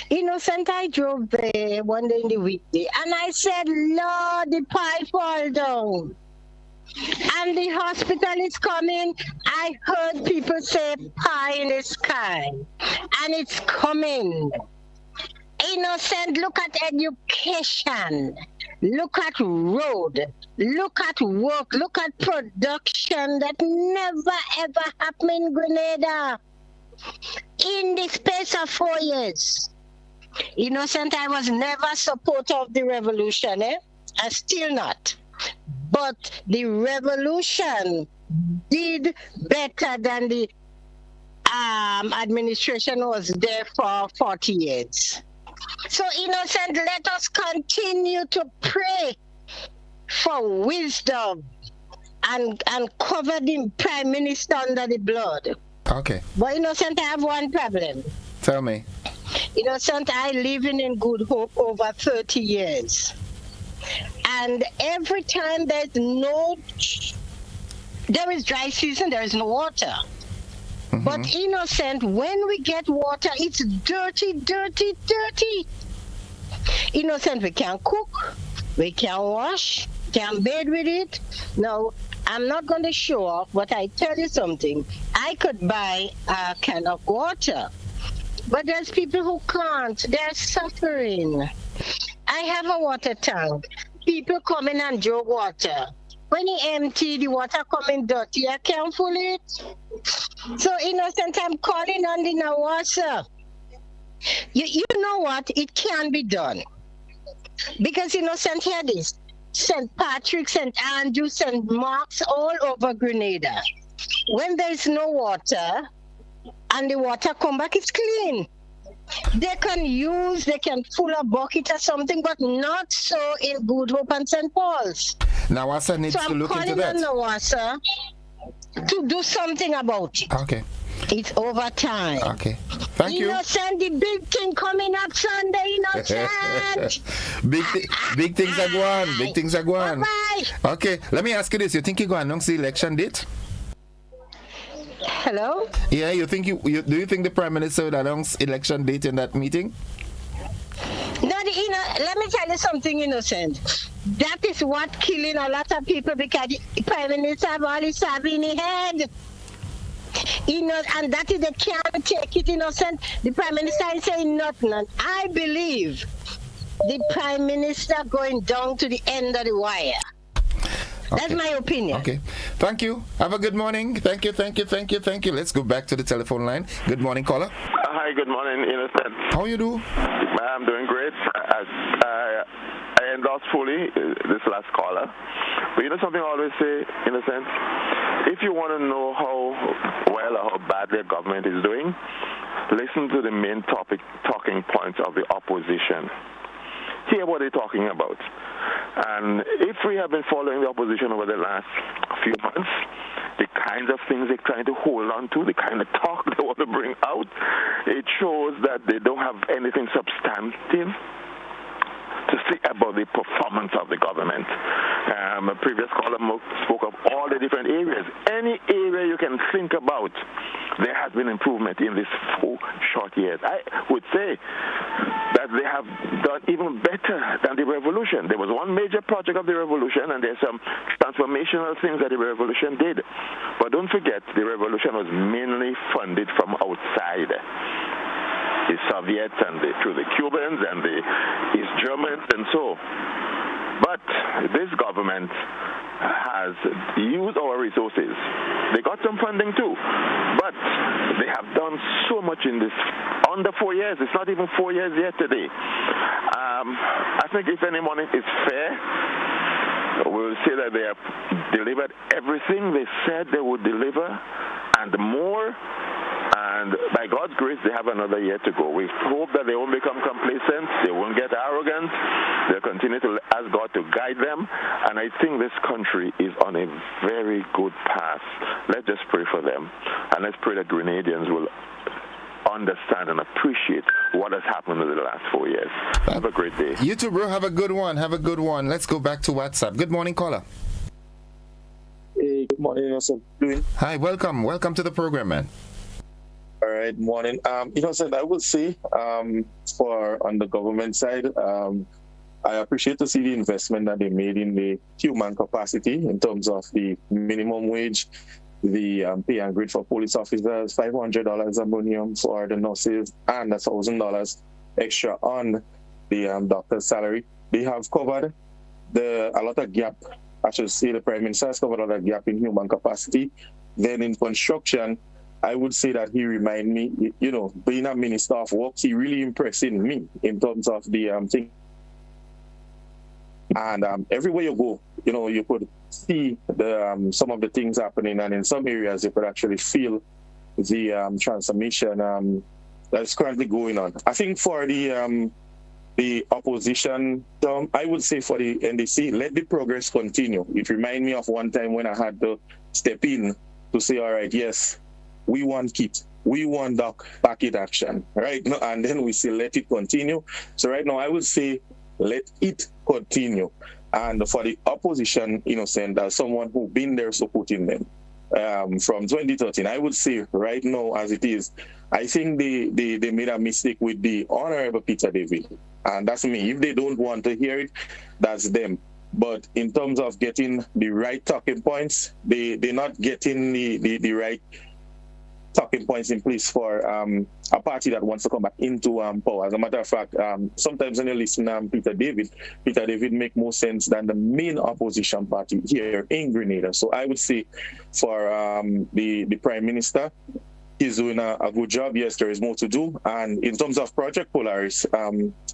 Innocent, I drove there one day in the weekday, and I said, Lord, the pie fall down. And the hospital is coming. I heard people say pie in the sky. And it's coming. Innocent, look at education. Look at road. Look at work. Look at production that never ever happened in Grenada. In the space of 4 years. Innocent, I was never a supporter of the revolution. I'm still not. But the revolution did better than the administration was there for 40 years. So, Innocent, let us continue to pray for wisdom and cover the Prime Minister under the blood. Okay. But, Innocent, I have one problem. Tell me. Innocent, I living in Good Hope over 30 years. And every time there is dry season, there is no water. Mm-hmm. But Innocent, when we get water, it's dirty, dirty, dirty. Innocent, we can't cook, we can't wash, can't bathe with it. Now, I'm not going to show off, but I tell you something. I could buy a can of water, but there's people who can't. They're suffering. I have a water tank. People come in and draw water. When you empty, the water come in dirty. I can't fill it. So, Innocent, I'm calling on the Nawasa. You know what? It can be done. Because, Innocent, hear this. St. Patrick, St. Andrew, St. Mark's, all over Grenada. When there is no water, and the water come back, it's clean. They can fill a bucket or something, but not so in Good Hope and St. Paul's. Nawasa needs to look into that. So I'm calling on Nawasa to do something about it. Okay. It's overtime. Okay. Thank you. Innocent, the big thing coming up Sunday, Innocent. big things are going. Big things are going. Bye-bye. Okay, let me ask you this. You think you're going to announce the election date? Hello? Yeah, do you think the Prime Minister would announce election date in that meeting? No, let me tell you something, Innocent. That is what killing a lot of people because the Prime Minister have all his savvy in his head. And that is they can't take it, Innocent. The Prime Minister is saying nothing. And I believe the Prime Minister going down to the end of the wire. That's my opinion. Okay. Thank you. Have a good morning. Thank you. Let's go back to the telephone line. Good morning, caller. Hi, good morning, Innocent. How you do? I'm doing great. I endorse fully this last caller. But you know something I always say, Innocent? If you want to know how well or how bad their government is doing, listen to the main talking points of the opposition. Hear what they're talking about. And if we have been following the opposition over the last few months, the kinds of things they're trying to hold on to, the kind of talk they want to bring out, it shows that they don't have anything substantive to say about the performance of the government. A previous caller spoke of all the different areas. Any area you can think about, there has been improvement in these 4 short years. I would say that they have done even better than the revolution. There was one major project of the revolution, and there's some transformational things that the revolution did. But don't forget, the revolution was mainly funded from outside. The Soviets and through the Cubans and the East Germans and so. But this government has used our resources. They got some funding too, but they have done so much in this under 4 years. It's not even 4 years yet today. I think if anyone is fair, we'll say that they have delivered everything they said they would deliver and more. And by God's grace, they have another year to go. We hope that they won't become complacent, they won't get arrogant, they'll continue to ask God to guide them. And I think this country is on a very good path. Let's just pray for them. And let's pray that Grenadians will understand and appreciate what has happened in the last 4 years. Have a great day. You too, bro. Have a good one. Let's go back to WhatsApp. Good morning, caller. Hey, good morning. What's up? Hi, welcome. Welcome to the program, man. All right, morning. Innocent, I will say, on the government side, I appreciate to see the investment that they made in the human capacity in terms of the minimum wage, the pay and grade for police officers, $500 a minimum for the nurses, and $1,000 extra on the doctor's salary. They have covered a lot of gap. I should say the Prime Minister has covered a lot of gap in human capacity. Then in construction, I would say that he remind me, being a minister of works, he really impressing me in terms of the thing. And everywhere you go, you could see the some of the things happening, and in some areas you could actually feel the transformation that's currently going on. I think for the opposition, I would say for the NDC, let the progress continue. It reminds me of one time when I had to step in to say, all right, yes, we want KIT. We want back it action, right? No, and then we say, let it continue. So right now, I would say, let it continue. And for the opposition, Innocent, as someone who's been there supporting them from 2013, I would say right now, as it is, I think they made a mistake with the Honorable Peter David. And that's me. If they don't want to hear it, that's them. But in terms of getting the right talking points, they're not getting the right talking points in place for a party that wants to come back into power. As a matter of fact, sometimes when you listen to Peter David make more sense than the main opposition party here in Grenada. So I would say for the Prime Minister, he's doing a good job. Yes, there is more to do. And in terms of Project Polaris,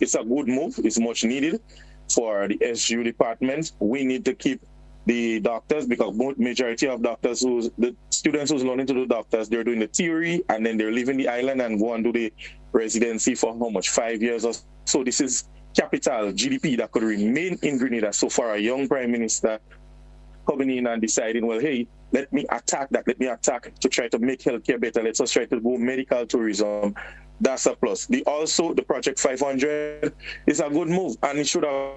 it's a good move. It's much needed for the SGU department. We need to keep the doctors, because majority of doctors, the students who's learning to do doctors, they're doing the theory and then they're leaving the island and go and do the residency for how much, 5 years or so. This is capital GDP that could remain in Grenada. So for a young Prime Minister, coming in and deciding, well, hey, let me attack to try to make healthcare better. Let's just try to go medical tourism. That's a plus. The Project 500 is a good move, and it should have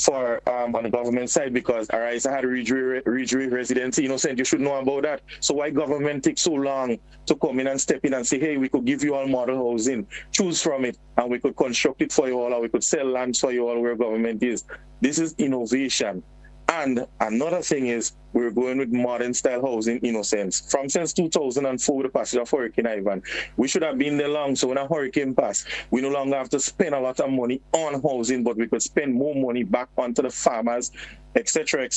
for on the government side, because Arisa had Ridgeway residency, Innocent, you should know about that. So why government take so long to come in and step in and say, hey, we could give you all model housing, choose from it, and we could construct it for you all, or we could sell land for you all where government is. This is innovation. And another thing is, we're going with modern style housing, Innocence. Since 2004 with the passage of Hurricane Ivan, we should have been there long. So when a hurricane passed, we no longer have to spend a lot of money on housing, but we could spend more money back onto the farmers, etc.,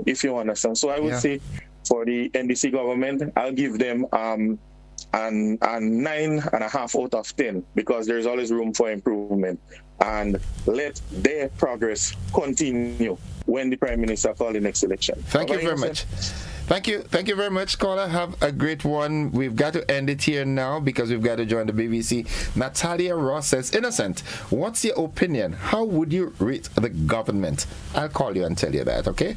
if you understand. So I would say for the NDC government, I'll give them and 9.5 out of 10, because there's always room for improvement, and let their progress continue when the Prime Minister calls the next election. Thank you very much. Thank you very much, caller. Have a great one. We've got to end it here now because we've got to join the BBC. Natalia Ross says, Innocent, what's your opinion? How would you rate the government? I'll call you and tell you that, okay?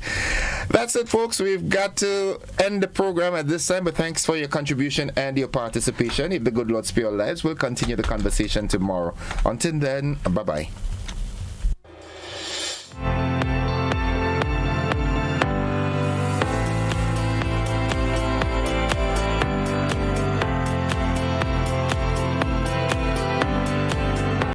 That's it, folks. We've got to end the program at this time, but thanks for your contribution and your participation. If the good Lord spare your lives, we'll continue the conversation tomorrow. Until then, bye-bye.